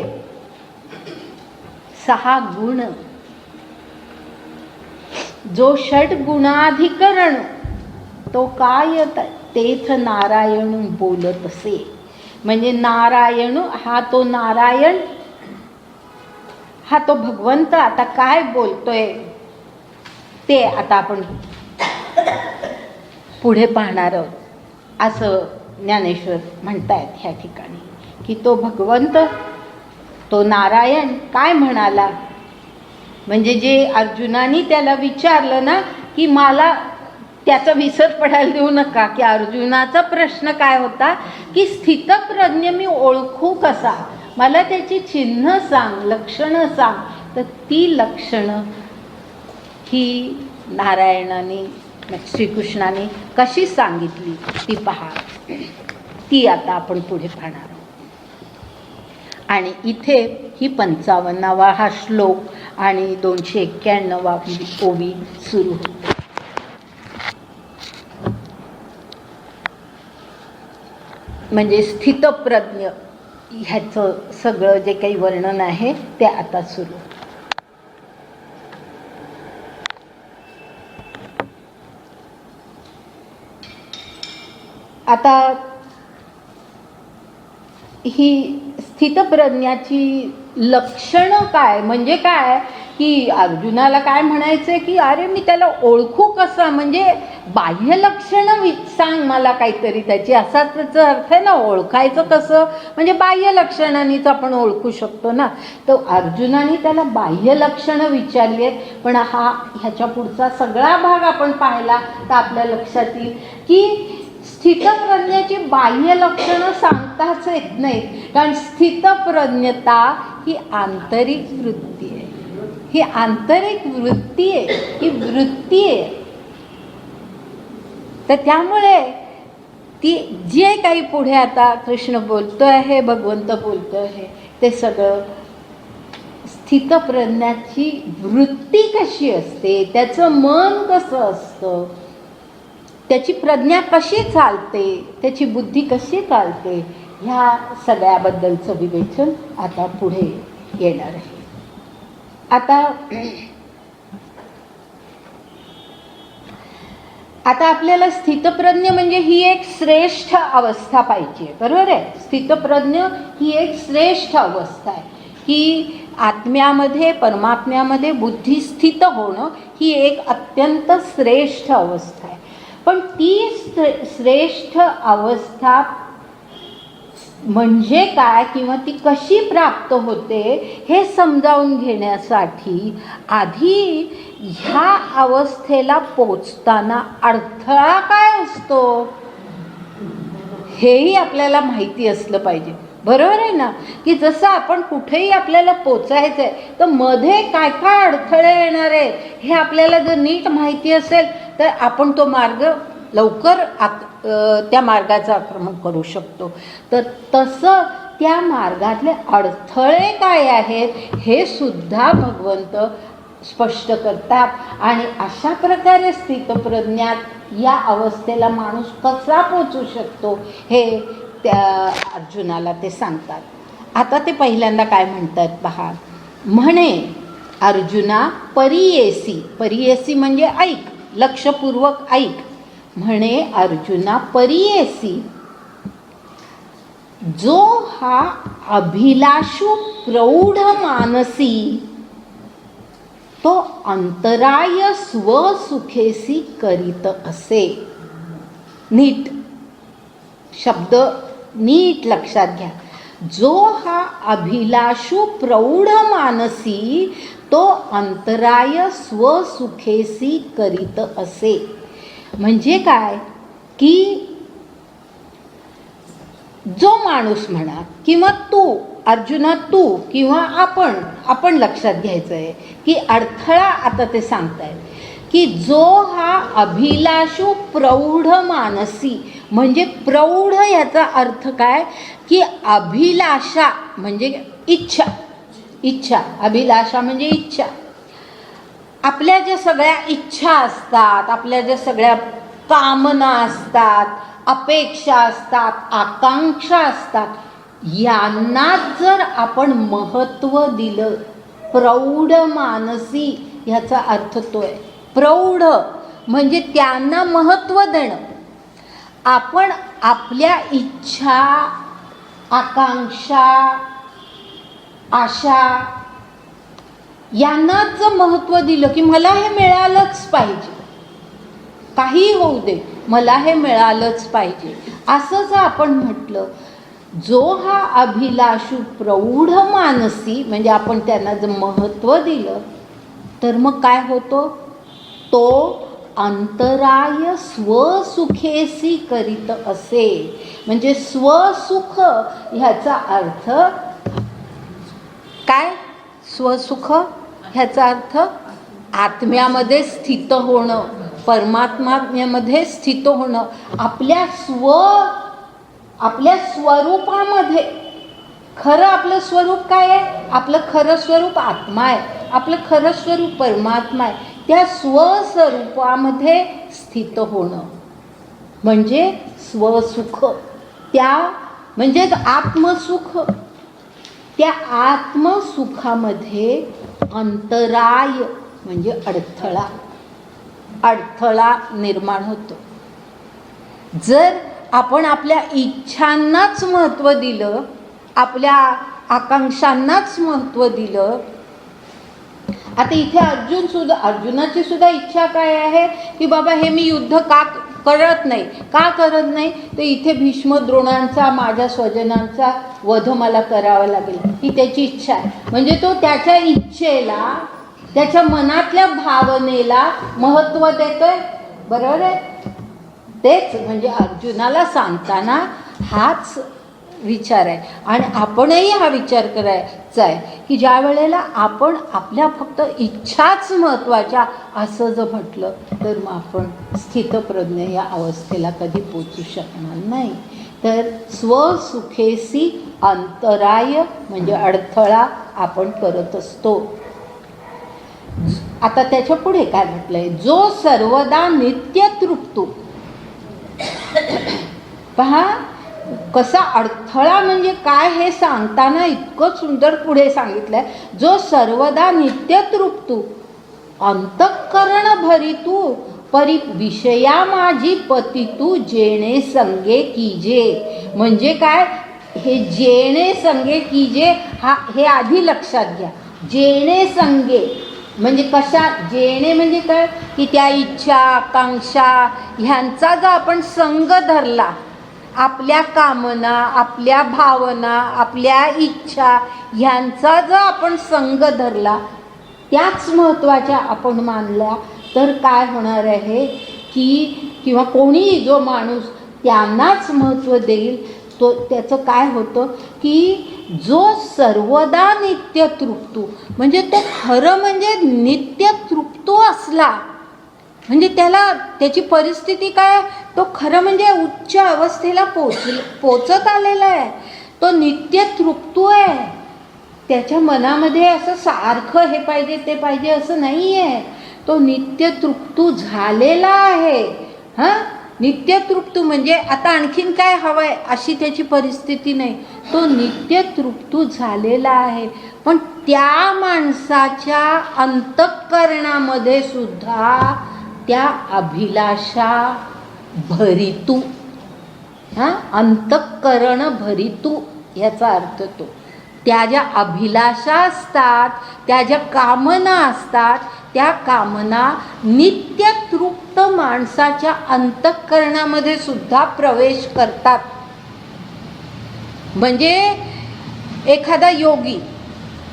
6 गुण, जो षड्गुणाधिकरण तो काय तेथ नारायण बोलत असे. म्हणजे नारायण हा तो नारायण, हा तो भगवंत आता काय बोलतोय ते आता आपण पुढे पाहणार आहोत. असं ज्ञानेश्वर म्हणतायत ह्या ठिकाणी की तो भगवंत, तो नारायण काय म्हणाला. म्हणजे जे अर्जुनाने त्याला विचारलं ना की मला त्याचा विसर पडायला देऊ नका, की अर्जुनाचा प्रश्न काय होता की स्थितप्रज्ञ मी ओळखू कसा, मला त्याची चिन्ह सांग, लक्षणं सांग. तर ती लक्षणं ही नारायणाने श्रीकृष्णाने कशी सांगितली ती पहा. ती आता आपण पुढे पाहणार आहोत. आणि इथे ही 55वा हा श्लोक आणि 291वी ओवी सुरू होते. म्हणजे स्थितप्रज्ञ ह्याचं सगळं जे काही वर्णन आहे ते आता सुरू. आता ही स्थितप्रज्ञाची लक्षणं काय, म्हणजे काय की अर्जुनाला काय म्हणायचंय की अरे मी त्याला ओळखू कसं, म्हणजे बाह्य लक्षणं सांग मला काहीतरी त्याची, असा त्याचा अर्थ आहे ना. ओळखायचं कसं म्हणजे बाह्य लक्षणांनीच आपण ओळखू शकतो ना. तर अर्जुनाने त्याला बाह्य लक्षणं विचारली आहेत. पण ह्याच्या पुढचा सगळा भाग आपण पाहिला तर आपल्या लक्षात येईल की स्थितप्रज्ञाची बाह्य लक्षणं सांगताच येत नाहीत. कारण स्थितप्रज्ञता ही आंतरिक वृत्ती आहे, ही आंतरिक वृत्ती आहे, ही वृत्ती आहे. तर त्यामुळे ती जे काही पुढे आता कृष्ण बोलतो आहे, भगवंत बोलतो आहे, ते सगळं स्थितप्रज्ञाची वृत्ती कशी असते, त्याचं मन कसं असतं, त्याची प्रज्ञा कशी चालते, त्याची बुद्धी कशी चालते, ह्या सगळ्याबद्दलचं विवेचन आता पुढे येणार आहे. आता आपल्याला स्थितप्रज्ञ म्हणजे ही एक श्रेष्ठ अवस्था पाहिजे, बरोबर आहे. स्थितप्रज्ञ ही एक श्रेष्ठ अवस्था आहे की आत्म्यामध्ये, परमात्म्यामध्ये बुद्धी स्थित होणं ही एक अत्यंत श्रेष्ठ अवस्था आहे. पण ती श्रेष्ठ अवस्था म्हणजे काय किंवा ती कशी प्राप्त होते हे समजावून घेण्यासाठी आधी ह्या अवस्थेला पोचताना अडथळा काय असतो हेही आपल्याला माहिती असलं पाहिजे, बरोबर आहे ना. की जसं आपण कुठेही आपल्याला पोचायचं आहे तर मध्ये काय काय अडथळे येणार आहेत हे आपल्याला जर नीट माहिती असेल तर आपण तो मार्ग लवकर त्या मार्गाचं आक्रमण करू शकतो. तर तसं त्या मार्गातले अडथळे काय आहेत हे सुद्धा भगवंत स्पष्ट करतात. आणि अशा प्रकारे स्थितप्रज्ञात या अवस्थेला माणूस कसा पोचू शकतो हे त्या अर्जुनाला ते सांगतात. आता ते पहिल्यांदा काय म्हणतात पहा. म्हणे अर्जुना परियेसी, परियेसी म्हणजे ऐक, लक्षपूर्वक ऐक. म्हणे अर्जुना परियेसी, जो हा अभिलाषू प्रौढ मानसी तो अंतराय स्वसुखेसी करीत असे. नीट शब्द नीट लक्षात घ्या. जो हा अभिलाषू प्रौढ मानसी तो अंतराय स्वसुखेसी करीत असे. म्हणजे काय की जो माणूस म्हणा किंवा तू अर्जुना, तू किंवा आपण लक्षात घ्यायचं आहे की अडथळा आता ते सांगतायत की जो हा अभिलाषू प्रौढ मानसी, म्हणजे प्रौढ याचा अर्थ काय की अभिलाषा म्हणजे इच्छा, अभिलाषा म्हणजे इच्छा. आपल्या ज्या सगळ्या इच्छा असतात, आपल्या ज्या सगळ्या कामना असतात, अपेक्षा असतात, आकांक्षा असतात, यांना जर आपण महत्त्व दिलं, प्रौढ मानसी ह्याचा अर्थ तो आहे. प्रौढ म्हणजे त्यांना महत्त्व देणं. आपण आपल्या इच्छा, आकांक्षा, आशा यांना जर महत्त्व दिलं की मला हे मिळालंच पाहिजे, काही होऊ दे मला हे मिळालंच पाहिजे, असं जर आपण म्हटलं, जो हा अभिलाषू प्रौढ मानसी म्हणजे आपण त्यांना जर महत्त्व दिलं तर मग काय होतो, तो अंतराय स्वसुखेसी करीत असे. म्हणजे स्वसुख ह्याचा अर्थ काय, स्वसुख ह्याचा अर्थ आत्म्यामध्ये स्थित होणं, परमात्म्यामध्ये स्थित होणं, आपल्या स्वरूपामध्ये. खरं आपलं स्वरूप काय आहे, आपलं खरं स्वरूप आत्मा आहे, आपलं खरं स्वरूप परमात्मा आहे. त्या स्वस्वरूपामध्ये स्थित होणं म्हणजे स्वसुख, त्या म्हणजेच आत्मसुख. त्या आत्मसुखामध्ये अंतराय म्हणजे अडथळा निर्माण होतो. जर आपण आपल्या इच्छांनाच महत्त्व दिलं, आपल्या आकांक्षांनाच महत्त्व दिलं. आता इथे अर्जुनाची सुद्धा इच्छा काय आहे की बाबा हे मी युद्ध का करत नाही तर इथे भीष्म द्रोणांचा, माझ्या स्वजनांचा वध मला करावा लागेल, ही त्याची इच्छा आहे. म्हणजे तो त्याच्या इच्छेला, त्याच्या मनातल्या भावनेला महत्त्व देतोय. बरोबर आहे. तेच म्हणजे अर्जुनाला सांगताना हाच विचार आहे. आणि आपणही हा विचार करायचा आहे की ज्या वेळेला आपण आपल्या फक्त इच्छाच महत्त्वाच्या असं जर म्हटलं तर मग आपण स्थितप्रज्ञ या अवस्थेला कधी पोचू शकणार नाही. तर स्वसुखेसी अंतराय म्हणजे अडथळा आपण करत असतो. आता त्याच्या पुढे काय म्हटलंय, जो सर्वदा नित्य तृप्तो. पहा कसा अडथळा म्हणजे काय हे सांगताना इतकं सुंदर पुढे सांगितलंय. जो सर्वदा नित्य तृप्तो अंतःकरण भरितू परी विषया माझी पती तू जेणे संगे कीजे. म्हणजे काय, हे जेणे संगे कीजे हे आधी लक्षात घ्या. जेणे संगे म्हणजे कशा, जेणे म्हणजे काय की त्या इच्छा, आकांक्षा ह्यांचा जर आपण संग धरला, आपल्या कामना, आपल्या भावना, आपल्या इच्छा ह्यांचा जर आपण संग धरला, त्याच महत्त्वाच्या आपण मानल्या, तर काय होणार आहे की किंवा कोणी जो माणूस त्यांनाच महत्त्व देईल तो त्याचं काय होतं की जो सर्वदा नित्य तृप्तो म्हणजे तो खरं म्हणजे नित्य तृप्तो असला म्हणजे त्याची परिस्थिती काय, तो खरं म्हणजे उच्च अवस्थेला पोचत आलेला आहे. तो नित्य तृप्तो आहे. त्याच्या मनामध्ये असं सारखं हे पाहिजे ते पाहिजे असं नाही आहे. तो नित्य तृप्तो झालेला आहे. नित्य तृप्तो म्हणजे आता आणखीन काय हवंय अशी त्याची परिस्थिती नाही. तो नित्य तृप्तो झालेला आहे. पण त्या माणसाच्या अंतःकरणामध्ये सुद्धा त्या अभिलाषा भरितू, अंतःकरण भरितू याचा अर्थ तो. त्या ज्या अभिलाषा असतात, त्या ज्या कामना असतात, त्या कामना नित्य तृप्त माणसाच्या अंतःकरणामध्ये सुद्धा प्रवेश करतात. म्हणजे एखादा योगी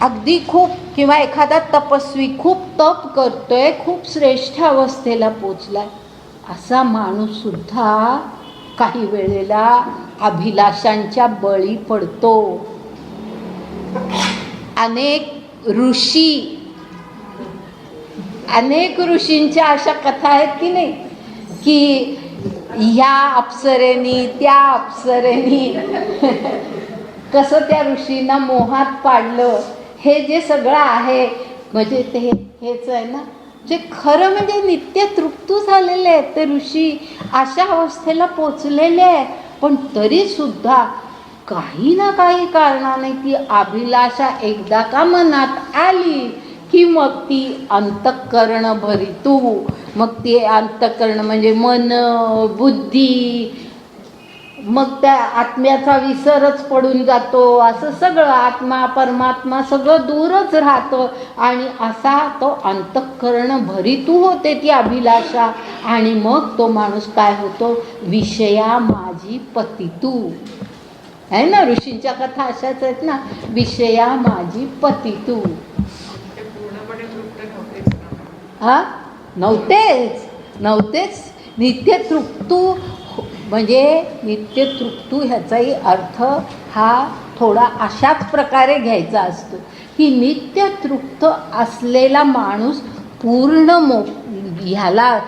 अगदी खूप किंवा एखादा तपस्वी खूप तप करतोय, खूप श्रेष्ठ अवस्थेला पोचलाय, असा माणूस सुद्धा काही वेळेला अभिलाषांच्या बळी पडतो. अनेक ऋषींच्या अशा कथा आहेत की नाही, की ह्या अप्सरेनी त्या अप्सरेनी कसं त्या ऋषींना मोहात पाडलं, हे जे सगळं आहे म्हणजे ते हेच आहे ना. जे खरं म्हणजे नित्य तृप्त झालेले आहेत ते ऋषी, अशा अवस्थेला पोचलेले आहे, पण तरी सुद्धा काही ना काही कारणाने ती अभिलाषा एकदा का मनात आली की मग ती अंतःकरण भरितू, मग ते अंतःकरण म्हणजे मन, बुद्धी, मग त्या आत्म्याचा विसरच पडून जातो. असं सगळं आत्मा परमात्मा सगळं दूरच राहतं आणि असा तो अंतःकरण भरितू होते ती अभिलाषा. आणि मग तो माणूस काय होतो, विषया माझी पतितू आहे ना. ऋषींच्या कथा अशाच आहेत ना, विषया माझी पतितू. हा नव्हतेच. नित्य तृप्तू म्हणजे नित्य तृप्तू ह्याचाही अर्थ हा थोडा अशाच प्रकारे घ्यायचा असतो की नित्य तृप्त असलेला माणूस पूर्ण ह्याला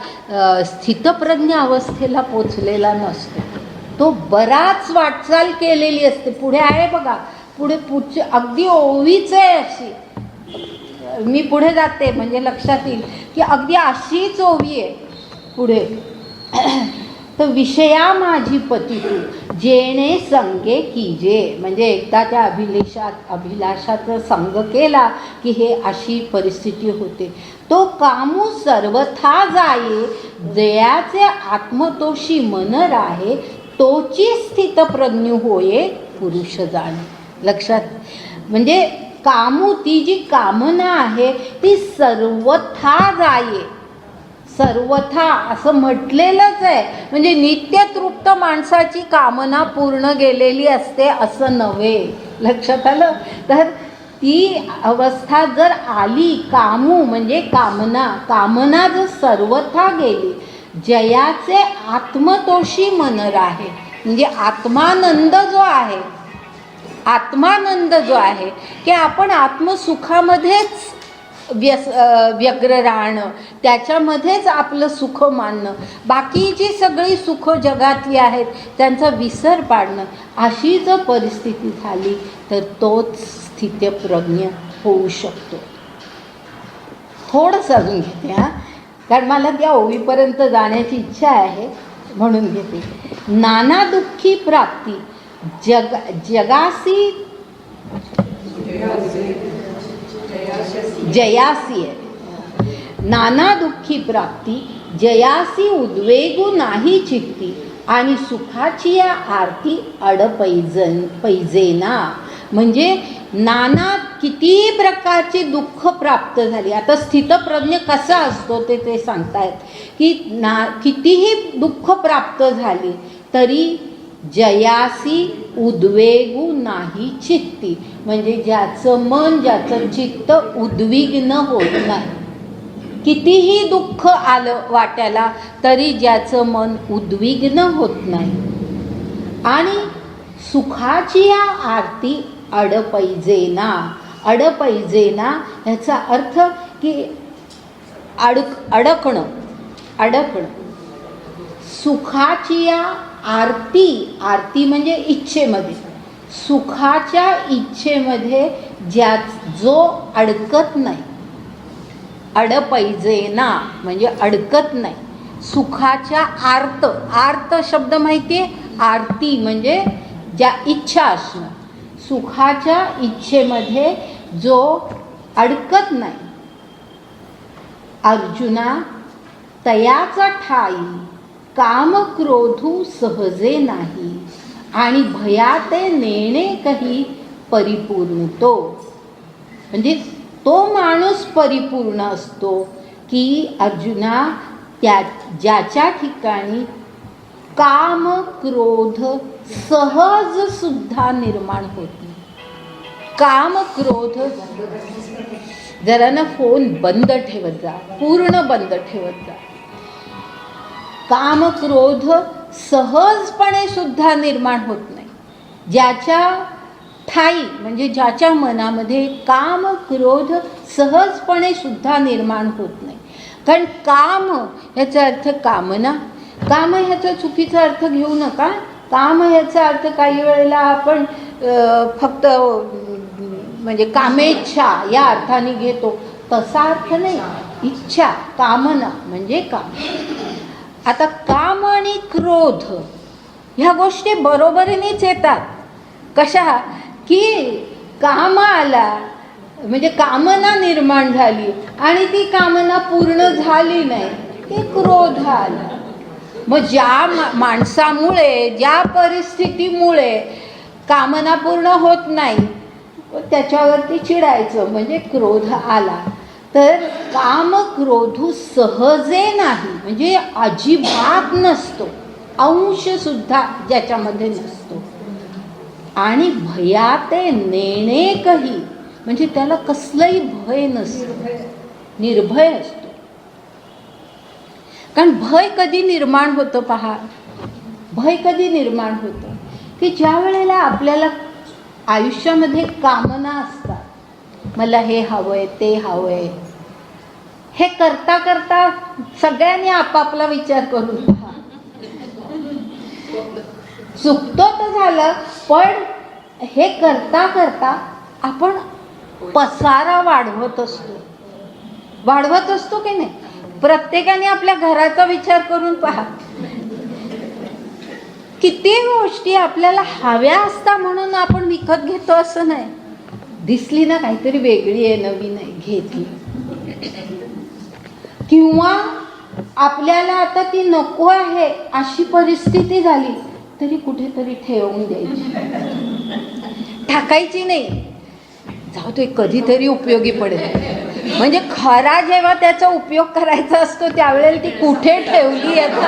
स्थितप्रज्ञ अवस्थेला पोचलेला नसतो. तो बराच वाटचाल केलेली असते. पुढे आहे बघा, पुढचे अगदी ओवीच आहे अशी. मी पुढे जाते म्हणजे लक्षात येईल की अगदी अशीच ओवी आहे पुढे. तर विषया माझी पतितू जेणे संगे कीजे, म्हणजे एकदा त्या अभिलाषाचा संग केला की हे अशी परिस्थिती होते. तो कामू सर्वथा जाये जयाचे आत्मतोषी मन राहे तोची स्थितप्रज्ञ होये पुरुष जाणे. लक्षात, म्हणजे कामू ती जी कामना आहे ती सर्वथा जाये, सर्वथा असं म्हटलेलंच आहे. म्हणजे नित्य तृप्त माणसाची कामना पूर्ण गेलेली असते असं नव्हे. लक्षात आलं. तर ती अवस्था जर आली, कामू म्हणजे कामना जर सर्वथा गेली, जयाचे आत्मतोषी मन राहे, म्हणजे आत्मानंद जो आहे की आपण आत्मसुखामध्येच व्यग्र राहणं, त्याच्यामध्येच आपलं सुख मानणं, बाकी जी सगळी सुख जगातली आहेत त्यांचा विसर पाडणं, अशी जर परिस्थिती झाली तर तोच स्थितप्रज्ञ होऊ शकतो. थोडंसं अजून घेते हां, कारण मला त्या ओवीपर्यंत जाण्याची इच्छा आहे म्हणून घेते. नाना दुःखी प्राप्ती जयासी आहे. नाना दुःखी प्राप्ती जयासी उद्वेगू नाही चित्ती आणि सुखाची या आरती पैजेना. म्हणजे नाना किती प्रकारची दुःख प्राप्त झाली. आता स्थितप्रज्ञ कसा असतो ते सांगतायत की कितीही दुःख प्राप्त झाली तरी जयासी उद्वेगू नाही चित्ती, म्हणजे ज्याचं मन ज्याचं चित्त उद्विग्न होत नाही. कितीही दुःख आलं वाट्याला तरी ज्याचं मन उद्विग्न होत नाही. आणि सुखाची या आरती अडपैजेना ह्याचा अर्थ की अडकणं. सुखाची या आरती म्हणजे इच्छेमध्ये, सुखाच्या इच्छेमध्ये जो अडकत नाही. अडपैजेना म्हणजे अडकत नाही. सुखाच्या आर्त शब्द माहिती आहे. आरती म्हणजे ज्या इच्छा असणं. सुखाच्या इच्छेमध्ये जो अडकत नाही. अर्जुना तयाचा ठाई काम क्रोधू सहजे नाही आणि भयाते नेणे कही परिपूर्ण तो. म्हणजे तो माणूस परिपूर्ण असतो की अर्जुना ज्याच्या ठिकाणी काम क्रोध सहज सुद्धा निर्माण होत नाही. काम क्रोध, जरा ना फोन बंद ठेवत जा, पूर्ण बंद ठेवत जा. काम क्रोध सहजपणे सुद्धा निर्माण होत नाही. ज्याच्या ठाई म्हणजे ज्याच्या मनामध्ये काम क्रोध सहजपणे सुद्धा निर्माण होत नाही. कारण काम ह्याचा अर्थ कामना, काम ह्याचा चुकीचा अर्थ घेऊ नका. काम ह्याचा अर्थ काही वेळेला आपण फक्त म्हणजे कामेच्छा या अर्थाने घेतो, तसा अर्थ नाही. इच्छा, कामना म्हणजे काम. आता काम आणि क्रोध ह्या गोष्टी बरोबरीनेच येतात. कशा की काम आला म्हणजे कामना निर्माण झाली आणि ती कामना पूर्ण झाली नाही की क्रोध आला. मग ज्या माणसामुळे, ज्या परिस्थितीमुळे कामना पूर्ण होत नाही त्याच्यावरती चिडायचं म्हणजे क्रोध आला. तर काम क्रोधू सहजे नाही म्हणजे अजिबात नसतो, अंश सुद्धा ज्याच्यामध्ये नसतो. आणि भयाते नेणेकही म्हणजे त्याला कसलंही भय नसतं, निर्भय असतो. कारण भय कधी निर्माण होतं पहा, भय कधी निर्माण होतं की ज्या वेळेला आपल्याला आयुष्यामध्ये कामना असतात, मला हे हवंय ते हवंय, हे करता करता सगळ्यांनी आपापला विचार करून पहा. चुकतो तर झालं, पण हे करता करता आपण पसारा वाढवत असतो की नाही. प्रत्येकाने आपल्या घराचा विचार करून पहा. किती गोष्टी आपल्याला हव्या असता म्हणून आपण विकत घेतो असं नाही. दिसली ना काहीतरी वेगळी आहे, नवीन आहे, घेतली. किंवा आपल्याला आता ती नको आहे अशी परिस्थिती झाली तरी कुठेतरी ठेवून द्यायची, टाकायची नाही. जाऊ ते कधीतरी उपयोगी पडेल. म्हणजे खरा जेव्हा त्याचा उपयोग करायचा असतो त्यावेळेला ती कुठे ठेवली याचा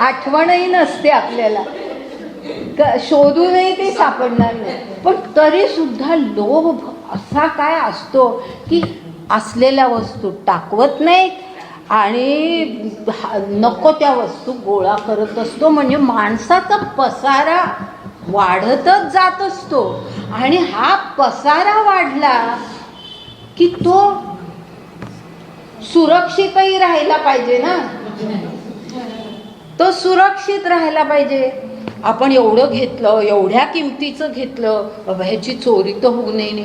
आठवणही नसते आपल्याला, शोधूनही ते सापडणार नाही. पण तरी सुद्धा लोभ असा काय असतो की असलेल्या वस्तू टाकवत नाहीत आणि नको त्या वस्तू गोळा करत असतो. म्हणजे माणसाचा पसारा वाढतच जात असतो. आणि हा पसारा वाढला की तो सुरक्षितही राहायला पाहिजे ना, तो सुरक्षित राहायला पाहिजे. आपण एवढं घेतलं, एवढ्या किमतीचं घेतलं, ह्याची चोरी तर होऊ नये,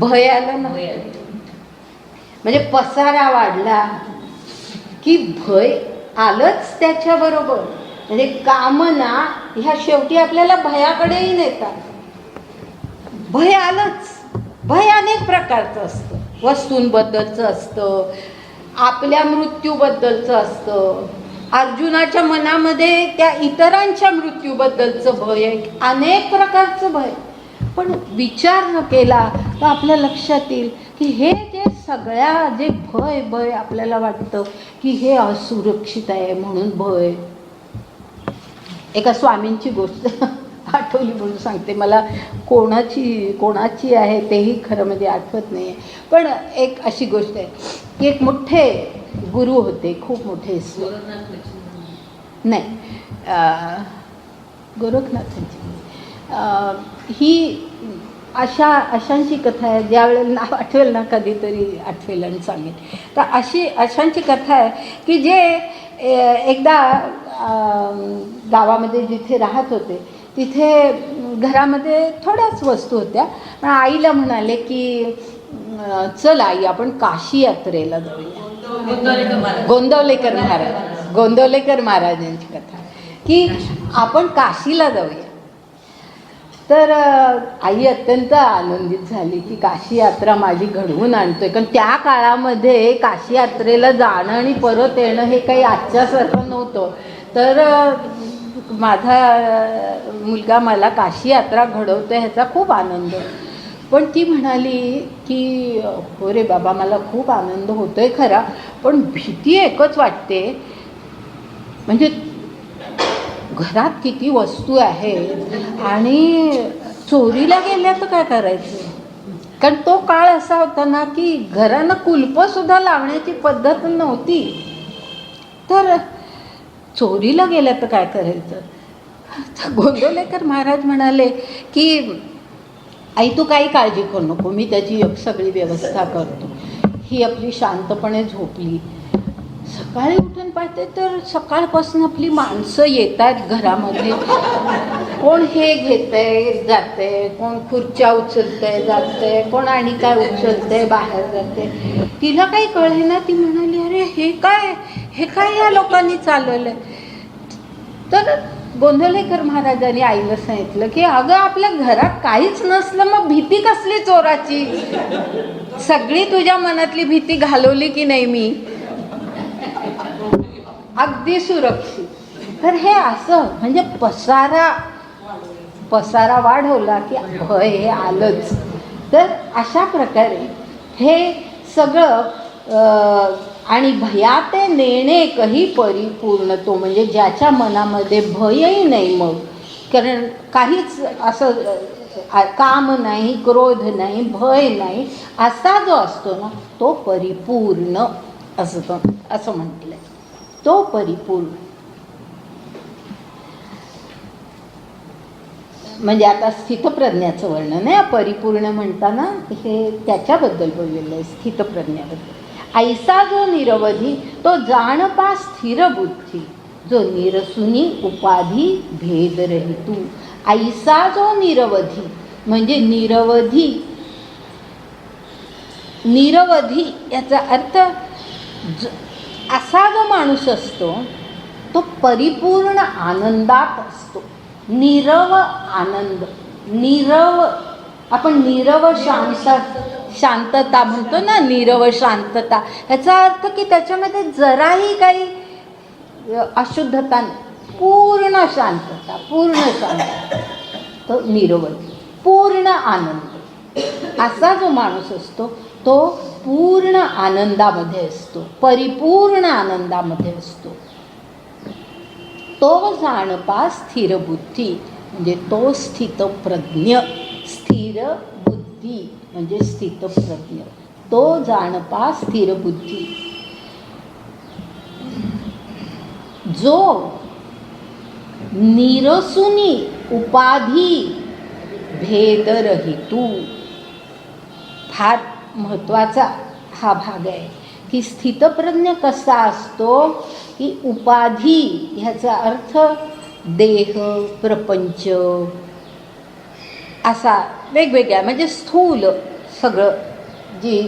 भय आलं ना. म्हणजे पसारा वाढला की भय आलंच त्याच्याबरोबर. म्हणजे कामना ह्या शेवटी आपल्याला भयाकडेही नेतात. भय आलंच. भय अनेक प्रकारचं असतं. वस्तूंबद्दलचं असतं, आपल्या मृत्यूबद्दलचं असतं. अर्जुनाच्या मनामध्ये त्या इतरांच्या मृत्यूबद्दलचं भय आहे, अनेक प्रकारचं भय. पण विचार न केला तर आपल्या लक्षात येईल की हे जे सगळ्या जे भय आपल्याला वाटतं की हे असुरक्षित आहे म्हणून भय. एका स्वामींची गोष्ट आठवली म्हणून सांगते. मला कोणाची आहे तेही खरं म्हणजे आठवत नाही आहे. पण एक अशी गोष्ट आहे की एक मोठे गुरु होते, खूप मोठे. नाही, गोरखनाथांची ही अशांची कथा आहे. ज्या वेळेला नाव आठवेल ना कधीतरी आठवेल आणि सांगेल. तर अशांची कथा आहे की जे एकदा गावामध्ये जिथे राहत होते तिथे घरामध्ये थोड्याच वस्तू होत्या. पण आईला म्हणाले की चल आई आपण काशी यात्रेला जाऊया. गोंदवलेकर महाराजांची कथा की आपण काशीला जाऊया. तर आई अत्यंत आनंदित झाली की काशी यात्रा माझी घडवून आणतोय. कारण त्या काळामध्ये काशी यात्रेला जाणं आणि परत येणं हे काही आजच्यासारखं नव्हतं. तर माझा मुलगा मला काशी यात्रा घडवतोय ह्याचा खूप आनंद. पण ती म्हणाली की हो रे बाबा, मला खूप आनंद होतोय खरा, पण भीती एकच वाटते, म्हणजे घरात किती वस्तू आहेत आणि चोरीला गेल्या तर काय करायचं. कारण तो काळ असा होता ना की घरानं कुलपंसुद्धा लावण्याची पद्धत नव्हती, तर चोरीला गेल्या तर काय करायचं. तर गोंदवलेकर महाराज म्हणाले की आई तू काही काळजी करू नको, मी त्याची सगळी व्यवस्था करतो. ही आपली शांतपणे झोपली. सकाळी उठून पाहते तर सकाळपासून आपली माणसं येतात घरामध्ये. कोण हे घेतंय जातंय, कोण खुर्च्या उचलतंय जातंय, कोण आणि काय उचलतंय बाहेर जाते. तिला काही कळे ना. ती म्हणाली अरे हे काय या लोकांनी चालवलंय. तर गोंदवलेकर महाराजांनी आईला सांगितलं की अगं आपल्या घरात काहीच नसलं मग भीती कसली चोराची. सगळी तुझ्या मनातली भीती घालवली की नाही मी, अगदी सुरक्षित. तर हे असं म्हणजे पसारा वाढवला की भय हे आलंच. तर अशा प्रकारे हे सगळं आणि भयाते नेणे कही परिपूर्णतो, म्हणजे ज्याच्या मनामध्ये भयही नाही, मग कारण काहीच असं काम नाही, क्रोध नाही, भय नाही, असा जो असतो ना तो परिपूर्ण असतो असं म्हटलंय. तो परिपूर्ण म्हणजे आता स्थितप्रज्ञाचं वर्णन आहे. परिपूर्ण म्हणताना हे त्याच्याबद्दल बोललेलं आहे, स्थितप्रज्ञाबद्दल. ऐसा जो निरवधी तो जाणपा स्थिर बुद्धी, जो निरसुनी उपाधी भेद रहितू. ऐसा जो निरवधी म्हणजे निरवधी याचा अर्थ असा जो माणूस असतो तो परिपूर्ण आनंदात असतो. नीरव आनंद, नीरव आपण नीरव शांतता म्हणतो ना, नीरव शांतता. याचा अर्थ की त्याच्यामध्ये जराही काही अशुद्धता नाही, पूर्ण शांतता, पूर्ण शांतता, तो निरवधी, पूर्ण आनंद. असा जो माणूस असतो तो पूर्ण आनंदामध्ये असतो, परिपूर्ण आनंदामध्ये असतो. तो जाणपा स्थिर बुद्धी म्हणजे तो स्थितप्रज्ञ, स्थिर बुद्धी म्हणजे स्थितप्रज्ञ, तो जाणपा स्थिर बुद्धी. जो निरसुनी उपाधी भेदरहितू. फार महत्त्वाचा हा भाग आहे की स्थितप्रज्ञ कसा असतो की उपाधी ह्याचा अर्थ देह, प्रपंच असा वेगवेगळ्या म्हणजे स्थूल सगळं जी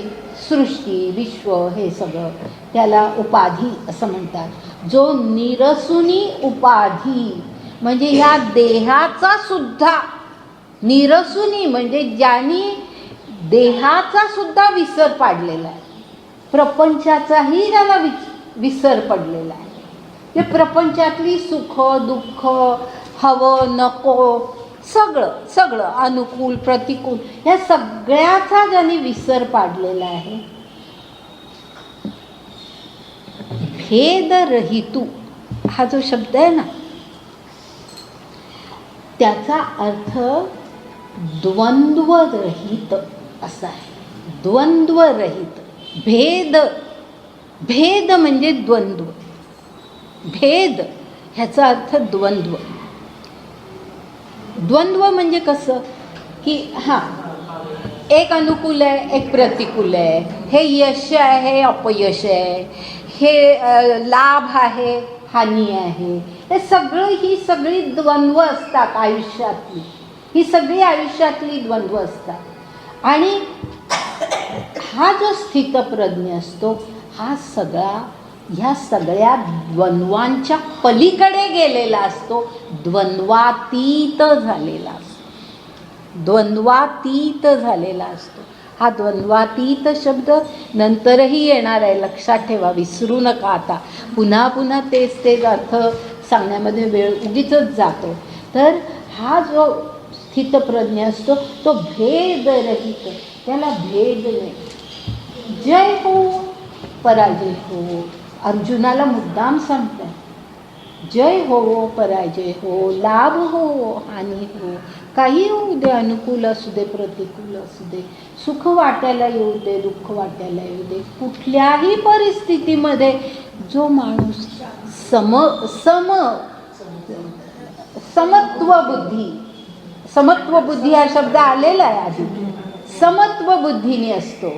सृष्टी विश्व हे सगळं त्याला उपाधी असं म्हणतात. जो निरसुनी उपाधी म्हणजे ह्या देहाचा सुद्धा, निरसुनी म्हणजे ज्यांनी देहाचा सुद्धा विसर पाडलेला आहे, प्रपंचाचाही त्याला विसर पडलेला आहे. ते प्रपंचातली सुख दुःख, हवं नको सगळं अनुकूल प्रतिकूल या सगळ्याचा ज्यांनी विसर पाडलेला आहे. भेदरहितू हा जो शब्द आहे ना त्याचा अर्थ द्वंद्वरहित असा आहे. द्वंद्वरहित. भेद म्हणजे द्वंद्व. भेद ह्याचा अर्थ द्वंद्व. द्वंद्व म्हणजे कसं की हां एक अनुकूल आहे एक प्रतिकूल आहे, हे यश आहे हे अपयश आहे, हे लाभ आहे हानी आहे, हे ही सगळी द्वंद्व असतात आयुष्यातली. ही सगळी आयुष्यातली द्वंद्व असतात. आणि हा जो स्थितप्रज्ञ असतो हा ह्या सगळ्या द्वंद्वांच्या पलीकडे गेलेला असतो, द्वंद्वातीत झालेला असतो. द्वंद्वातीत झालेला असतो. हा द्वंद्वातीत शब्द नंतरही येणार आहे, लक्षात ठेवा, विसरू नका. आता पुन्हा तेच अर्थ सांगण्यामध्ये वेळ उगीचच जातो. तर हा जो स्थितप्रज्ञ असतो, तो भेदरहित, त्याला भेद नाही. जय हो पराजय हो, अर्जुनाला मुद्दाम सांगतात. जय हो पराजय हो, लाभ हो हानी हो, काही होऊ दे, अनुकूल असू दे प्रतिकूल असू दे, सुख वाटायला येऊ दे दुःख वाटायला येऊ दे, कुठल्याही परिस्थितीमध्ये जो माणूस समत्व बुद्धी हा शब्द आलेला आहे आधी, समत्व बुद्धीने असतो,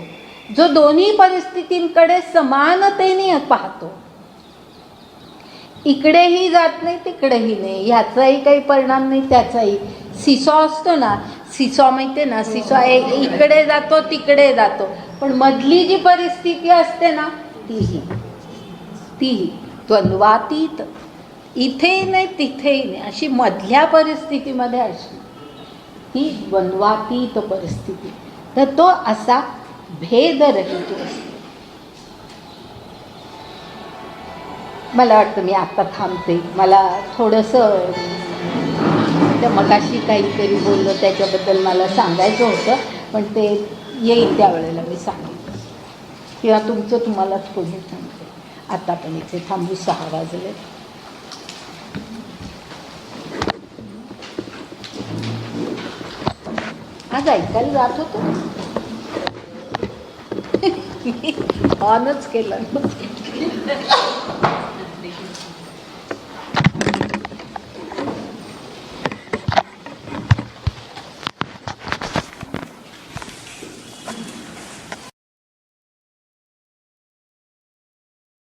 जो दोन्ही परिस्थितींकडे समानतेने पाहतो, इकडेही जात नाही तिकडेही नाही, ह्याचाही काही परिणाम नाही त्याचाही. सिसॉ असतो ना, सिसॉ माहिती ना, सिसॉ इकडे जातो तिकडे जातो, पण मधली जी परिस्थिती असते ना तीही द्वंद्वातीत, इथेही नाही तिथेही नाही, अशी मधल्या परिस्थितीमध्ये अशी ही द्वंद्वातीत परिस्थिती. तर तो असा भेदरहित असतो. मला वाटतं मी आता थांबते. मला थोडंसं त्या मगाशी काहीतरी बोललो त्याच्याबद्दल मला सांगायचं होतं, पण ते येईल त्यावेळेला मी सांगेन, किंवा तुमचं तुम्हालाच पुढे सांगते. आता पण इथे थांबू, 6 वाजले. आज ऐकायला जात होतं, ऑनच केलं.